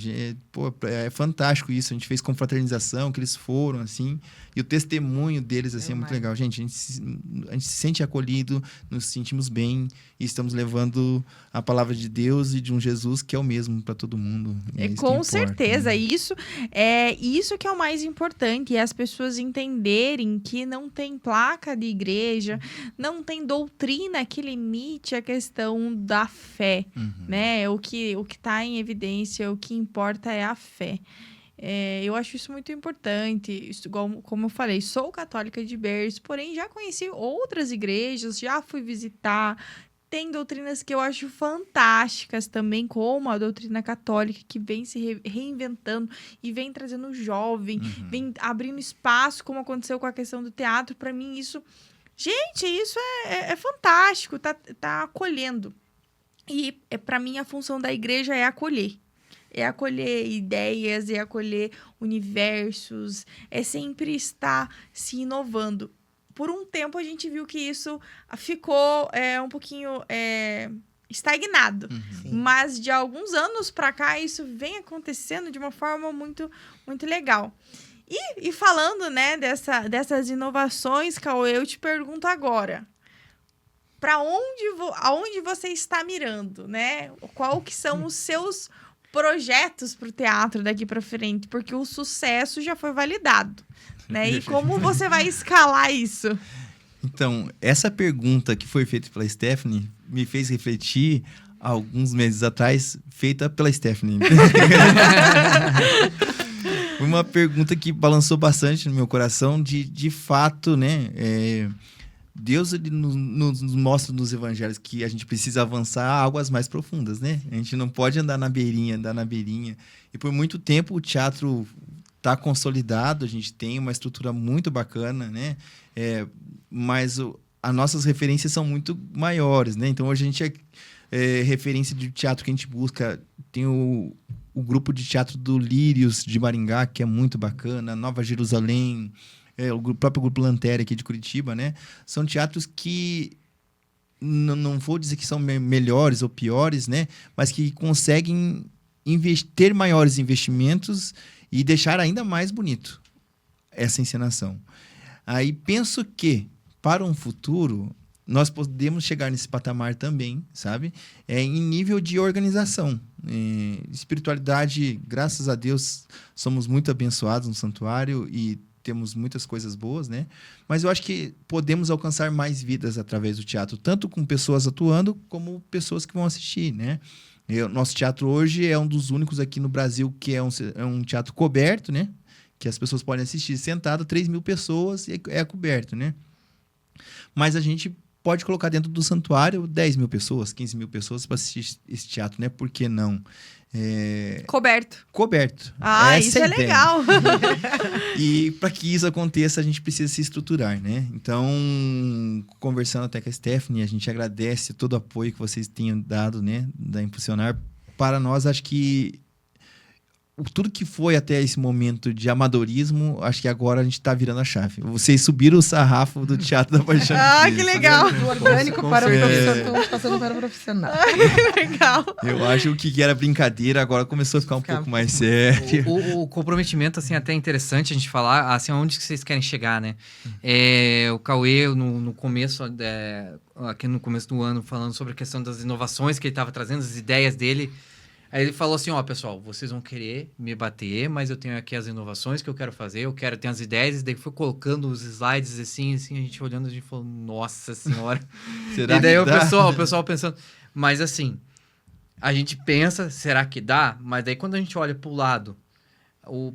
Pô, é fantástico isso. A gente fez confraternização, que eles foram, assim. E o testemunho deles, assim, é muito legal. Gente, a gente se sente acolhido, nos sentimos bem. E estamos levando a palavra de Deus e de um Jesus que é o mesmo para todo mundo. E isso que Com importa, certeza, né? isso que é o mais importante, é as pessoas entenderem que não tem placa de igreja, não tem doutrina que limite a questão da fé, né? O que está em evidência, o que importa é a fé. Eu acho isso muito importante. Isso, como eu falei, sou católica de berço, porém já conheci outras igrejas, já fui visitar. Tem doutrinas que eu acho fantásticas também, como a doutrina católica, que vem se reinventando e vem trazendo o jovem, vem abrindo espaço, como aconteceu com a questão do teatro. Para mim, isso... Gente, isso é fantástico, tá acolhendo. E, para mim, a função da igreja é acolher. É acolher ideias, é acolher universos, é sempre estar se inovando. Por um tempo, a gente viu que isso ficou um pouquinho estagnado. Mas, de alguns anos para cá, isso vem acontecendo de uma forma muito, muito legal. E falando, né, dessas inovações, Cauê, eu te pergunto agora. Aonde você está mirando, né? Qual que são os seus projetos para o teatro daqui para frente? Porque o sucesso já foi validado, né? E como você vai escalar isso? Então, essa pergunta que foi feita pela Stephanie me fez refletir alguns meses atrás, feita pela Stephanie. Foi uma pergunta que balançou bastante no meu coração, de fato, né? Deus ele nos mostra nos evangelhos que a gente precisa avançar a águas mais profundas, né? A gente não pode andar na beirinha. E por muito tempo o teatro está consolidado, a gente tem uma estrutura muito bacana, né? Mas as nossas referências são muito maiores, né? Então hoje a gente referência de teatro que a gente busca. Tem o grupo de teatro do Lírios de Maringá, que é muito bacana, Nova Jerusalém, o próprio grupo Lanterna aqui de Curitiba, né? São teatros que não vou dizer que são melhores ou piores, né? Mas que conseguem ter maiores investimentos e deixar ainda mais bonito essa encenação. Aí penso que, para um futuro, nós podemos chegar nesse patamar também, sabe? Em nível de organização. Espiritualidade, graças a Deus, somos muito abençoados no santuário e temos muitas coisas boas, né? Mas eu acho que podemos alcançar mais vidas através do teatro, tanto com pessoas atuando, como pessoas que vão assistir, né? Nosso teatro hoje é um dos únicos aqui no Brasil que é um teatro coberto, né? Que as pessoas podem assistir sentado, 3.000 pessoas, e é coberto, né? Mas a gente pode colocar dentro do santuário 10.000 pessoas, 15.000 pessoas para assistir esse teatro, né? Por que não? Coberto. Coberto. Ah, Essa isso é a é ideia. legal. E para que isso aconteça, a gente precisa se estruturar, né? Então, conversando até com a Stephanie, a gente agradece todo o apoio que vocês tenham dado, né? Da Impulsionar. Para nós, acho que tudo que foi até esse momento de amadorismo, acho que agora a gente está virando a chave. Vocês subiram o sarrafo do Teatro da Paixão de Ah, Cristo. que legal. Do orgânico Com para o certeza. profissional. Estamos passando para o profissional. Legal. Eu acho que o que era brincadeira agora começou a ficar um pouco mais sério. O comprometimento, assim, até é interessante a gente falar, assim, onde que vocês querem chegar, né? O Cauê, no começo, aqui no começo do ano, falando sobre a questão das inovações que ele estava trazendo, as ideias dele. Aí ele falou assim, pessoal, vocês vão querer me bater, mas eu tenho aqui as inovações que eu quero fazer, eu quero ter as ideias, e daí foi colocando os slides assim, a gente olhando, a gente falou, nossa senhora. Será E daí que o dá? pessoal pensando, mas assim, a gente pensa, será que dá? Mas daí quando a gente olha pro lado,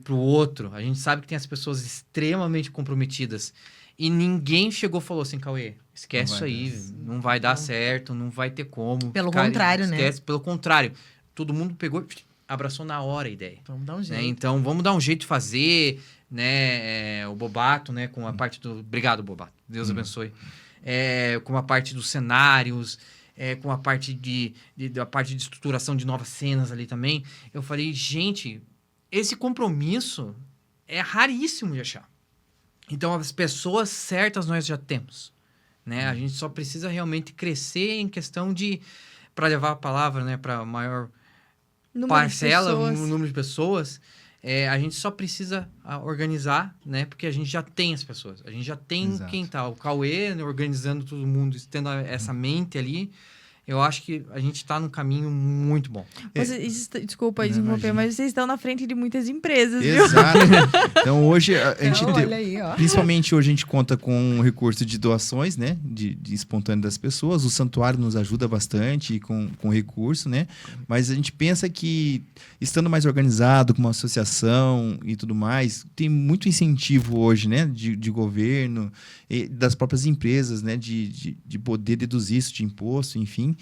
pro outro, a gente sabe que tem as pessoas extremamente comprometidas, e ninguém chegou e falou assim, Cauê, esquece isso aí, não vai dar certo, não vai ter como. Pelo contrário, né? Esquece, pelo contrário. Todo mundo pegou e abraçou na hora a ideia. Vamos dar um Né? jeito. Então, vamos dar um jeito de fazer, né? O Bobato, né? Com a parte do... Obrigado, Bobato. Deus abençoe. Com a parte dos cenários, com a parte da parte de estruturação de novas cenas ali também. Eu falei, gente, esse compromisso é raríssimo de achar. Então, as pessoas certas nós já temos. Né? A gente só precisa realmente crescer em questão de... Para levar a palavra, né? Para maior... parcela, um número de pessoas, a gente só precisa organizar, né? Porque a gente já tem as pessoas. A gente já tem Exato. quem tá. O Cauê, né, organizando todo mundo, tendo essa mente ali. Eu acho que a gente tá num caminho muito bom. Desculpa Não, interromper, imagina. mas vocês estão na frente de muitas empresas, viu? Exato. Então, hoje, a gente Então, tem... olha aí, ó. Principalmente hoje a gente conta com um recurso de doações, né? De espontâneo das pessoas. O santuário nos ajuda bastante com recurso, né? Mas a gente pensa que, estando mais organizado, com uma associação e tudo mais, tem muito incentivo hoje, né? De governo, e das próprias empresas, né? De poder deduzir isso de imposto, enfim,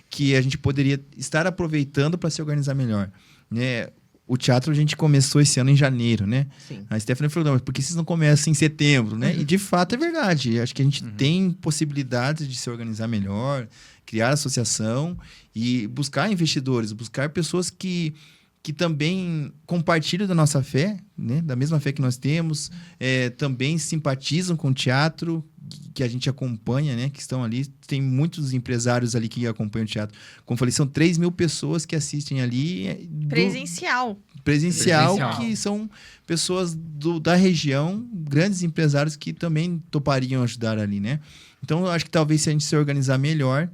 que a gente poderia estar aproveitando para se organizar melhor, né? O teatro a gente começou esse ano em janeiro, né? Sim. A Stephanie falou, não, mas por que vocês não começam em setembro, né? E de fato é verdade. Acho que a gente tem possibilidades de se organizar melhor, criar associação e buscar investidores, buscar pessoas que também compartilham da nossa fé, né? Da mesma fé que nós temos, também simpatizam com o teatro, que a gente acompanha, né? Que estão ali. Tem muitos empresários ali que acompanham o teatro. Como eu falei, são 3.000 pessoas que assistem ali. Presencial. Presencial, que são pessoas da região, grandes empresários que também topariam ajudar ali, né? Então, eu acho que talvez se a gente se organizar melhor,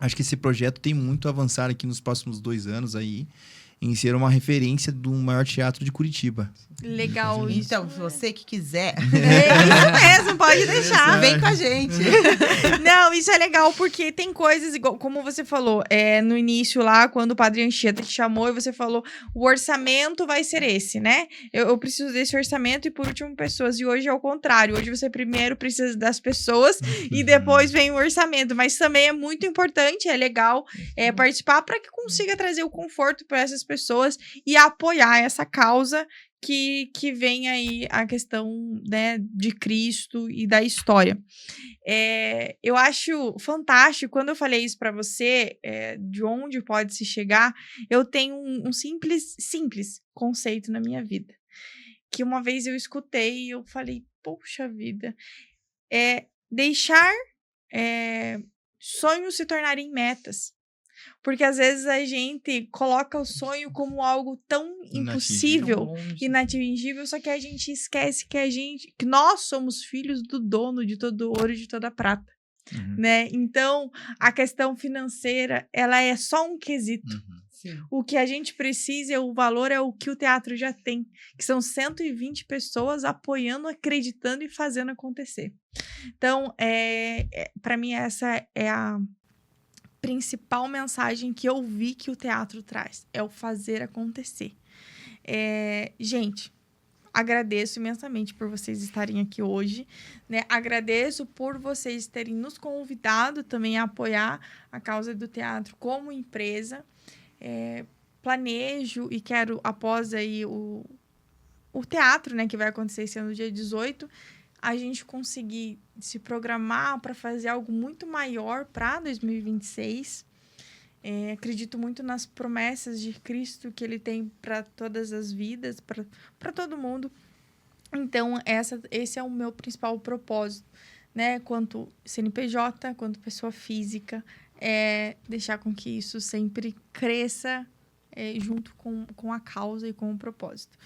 acho que esse projeto tem muito a avançar aqui nos próximos 2 anos aí, em ser uma referência do maior teatro de Curitiba. Legal isso. Então, você que quiser, Isso mesmo, pode deixar. vem com a gente. Não, isso é legal porque tem coisas, igual, como você falou, no início lá, quando o Padre Anchieta te chamou e você falou, o orçamento vai ser esse, né? Eu preciso desse orçamento e, por último, pessoas. E hoje é o contrário. Hoje você primeiro precisa das pessoas e depois vem o orçamento. Mas também é muito importante, é legal participar para que consiga trazer o conforto para essas pessoas e apoiar essa causa que vem aí a questão, né, de Cristo e da história. Eu acho fantástico, quando eu falei isso para você, de onde pode se chegar, eu tenho um simples conceito na minha vida, que uma vez eu escutei e eu falei, poxa vida, deixar sonhos se tornarem metas. Porque às vezes a gente coloca o sonho como algo tão impossível, inatingível, só que a gente esquece que nós somos filhos do dono de todo ouro e de toda prata, né? Então, a questão financeira, ela é só um quesito. Sim. O que a gente precisa, o valor é o que o teatro já tem, que são 120 pessoas apoiando, acreditando e fazendo acontecer. Então, para mim, essa é a principal mensagem que eu vi que o teatro traz, é o fazer acontecer. Gente, agradeço imensamente por vocês estarem aqui hoje, né? Agradeço por vocês terem nos convidado também a apoiar a causa do teatro como empresa. Planejo e quero, após aí o teatro, né, que vai acontecer esse ano, dia 18, a gente conseguir se programar para fazer algo muito maior para 2026. Acredito muito nas promessas de Cristo que ele tem para todas as vidas, para todo mundo. Então, esse é o meu principal propósito, né? Quanto CNPJ, quanto pessoa física, deixar com que isso sempre cresça junto com a causa e com o propósito.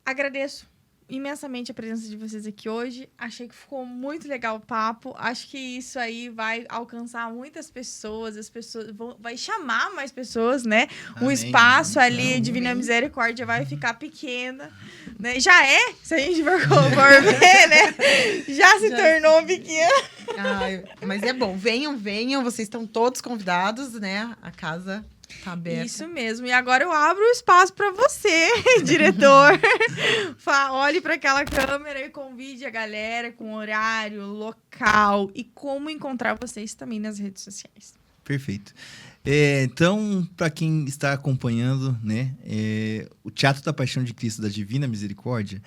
Agradeço imensamente a presença de vocês aqui hoje. Achei que ficou muito legal o papo. Acho que isso aí vai alcançar muitas pessoas. As pessoas vai chamar mais pessoas, né? Amém. O espaço ali, Amém. Divina Misericórdia, vai ficar pequena, né? Já se a gente for ver, né? Já se tornou pequena. Mas é bom. Venham. Vocês estão todos convidados, né? A casa tá aberta. Isso mesmo. E agora eu abro o espaço para você, diretor. Olhe para aquela câmera e convide a galera com horário, local e como encontrar vocês também nas redes sociais. Perfeito. Então, para quem está acompanhando, né, o Teatro da Paixão de Cristo da Divina Misericórdia,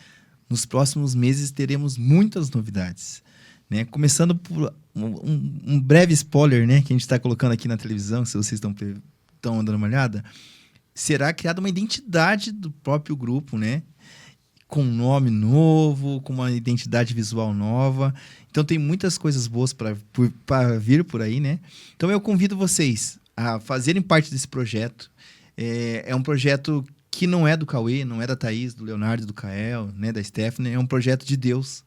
nos próximos meses teremos muitas novidades, né? Começando por um breve spoiler, né, que a gente está colocando aqui na televisão, se vocês estão dando uma olhada, será criada uma identidade do próprio grupo, né? Com um nome novo, com uma identidade visual nova. Então, tem muitas coisas boas para vir por aí, né? Então, eu convido vocês a fazerem parte desse projeto. É um projeto que não é do Cauê, não é da Thaís, do Leonardo, do Kael, né? Da Stephanie. É um projeto de Deus.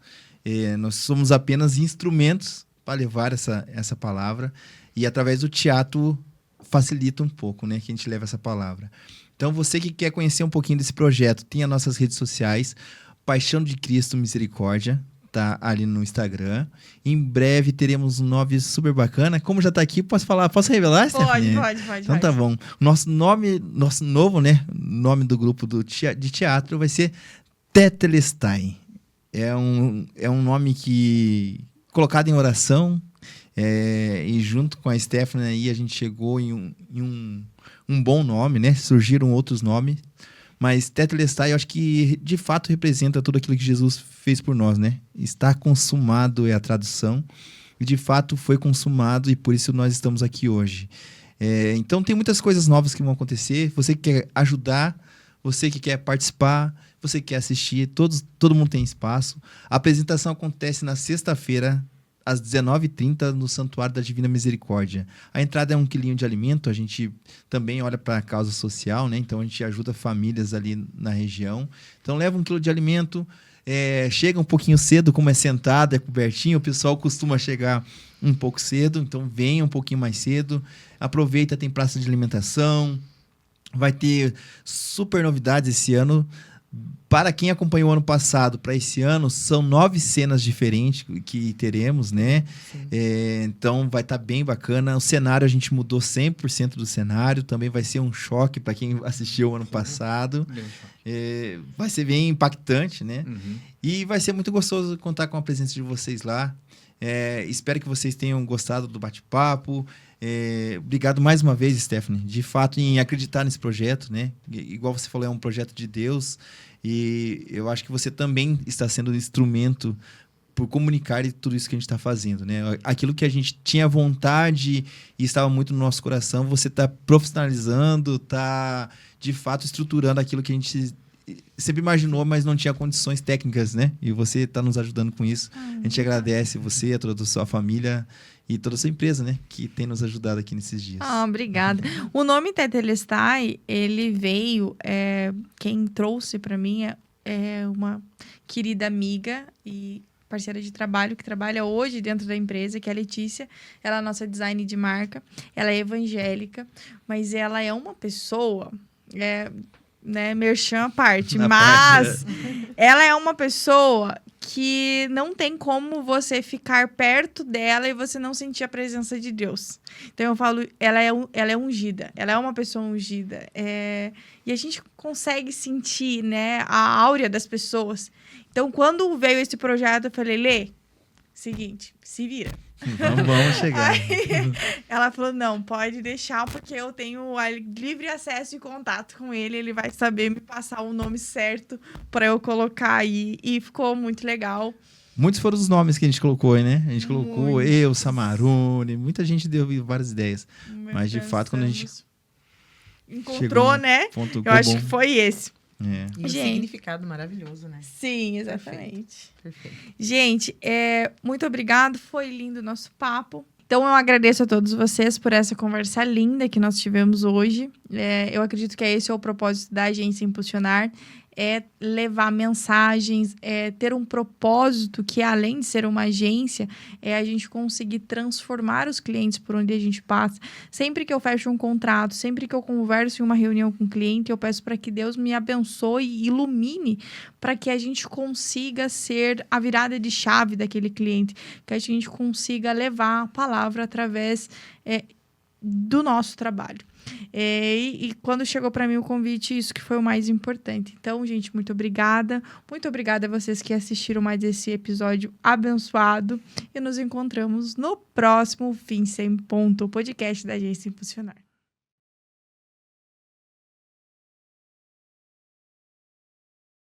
Nós somos apenas instrumentos para levar essa palavra. E, através do teatro, facilita um pouco, né? Que a gente leva essa palavra. Então, você que quer conhecer um pouquinho desse projeto, tem as nossas redes sociais, Paixão de Cristo Misericórdia, tá ali no Instagram. Em breve teremos um nome super bacana. Como já tá aqui, posso revelar, Stephanie? Pode. Então tá bom. Nosso novo, né, nome do grupo de teatro vai ser Tetelestai. É um nome que colocado em oração, e junto com a Stephanie aí a gente chegou em um bom nome, né? Surgiram outros nomes, mas Tetelestai eu acho que de fato representa tudo aquilo que Jesus fez por nós, né? Está consumado é a tradução, e de fato foi consumado, e por isso nós estamos aqui hoje. Então tem muitas coisas novas que vão acontecer. Você que quer ajudar, você que quer participar, você que quer assistir, todo mundo tem espaço. A apresentação acontece na sexta-feira, às 19h30, no Santuário da Divina Misericórdia. A entrada é 1 quilinho de alimento, a gente também olha para a causa social, né? Então a gente ajuda famílias ali na região. Então leva 1 quilo de alimento, chega um pouquinho cedo, como é sentado, é cobertinho, o pessoal costuma chegar um pouco cedo, então venha um pouquinho mais cedo, aproveita, tem praça de alimentação, vai ter super novidades esse ano. Para quem acompanhou ano passado, para esse ano, são 9 cenas diferentes que teremos, né? Então, vai estar bem bacana. O cenário, a gente mudou 100% do cenário. Também vai ser um choque para quem assistiu ano passado. Vai ser bem impactante, né? Uhum. E vai ser muito gostoso contar com a presença de vocês lá. Espero que vocês tenham gostado do bate-papo. Obrigado mais uma vez, Stephanie, de fato, em acreditar nesse projeto, né? Igual você falou, é um projeto de Deus, e eu acho que você também está sendo um instrumento por comunicar tudo isso que a gente está fazendo, né? Aquilo que a gente tinha vontade e estava muito no nosso coração, você está profissionalizando, está, de fato, estruturando aquilo que a gente sempre imaginou, mas não tinha condições técnicas, né? E você está nos ajudando com isso. A gente agradece você, a toda a sua família e toda a sua empresa, né? Que tem nos ajudado aqui nesses dias. Obrigada. O nome Tetelestai, ele veio... quem trouxe para mim é uma querida amiga e parceira de trabalho, que trabalha hoje dentro da empresa, que é a Letícia. Ela é a nossa design de marca. Ela é evangélica, mas ela é uma pessoa... né, merchan à parte, mas ela é uma pessoa que não tem como você ficar perto dela e você não sentir a presença de Deus. Então eu falo, ela é ungida, ela é uma pessoa ungida, e a gente consegue sentir, né, a áurea das pessoas. Então quando veio esse projeto, eu falei, Lê, seguinte, se vira. Vamos chegar. Aí, ela falou, não, pode deixar, porque eu tenho livre acesso e contato com ele, ele vai saber me passar o nome certo para eu colocar aí, e ficou muito legal. Muitos foram os nomes que a gente colocou, né? A gente colocou eu, Samarone, muita gente deu várias ideias. Mas, de fato, quando a gente encontrou, né? Eu acho que foi esse. E um significado maravilhoso, né? Sim, exatamente. Perfeito. Gente, muito obrigado. Foi lindo o nosso papo. Então, eu agradeço a todos vocês por essa conversa linda que nós tivemos hoje. Eu acredito que esse é o propósito da Agência Impulsionar. É levar mensagens, ter um propósito que, além de ser uma agência, é a gente conseguir transformar os clientes por onde a gente passa. Sempre que eu fecho um contrato, sempre que eu converso em uma reunião com o cliente, eu peço para que Deus me abençoe e ilumine para que a gente consiga ser a virada de chave daquele cliente, que a gente consiga levar a palavra através do nosso trabalho. E quando chegou para mim o convite, isso que foi o mais importante. Então, gente, muito obrigada. Muito obrigada a vocês que assistiram mais esse episódio abençoado. E nos encontramos no próximo Fim Sem Ponto, o podcast da Agência Impulsionar.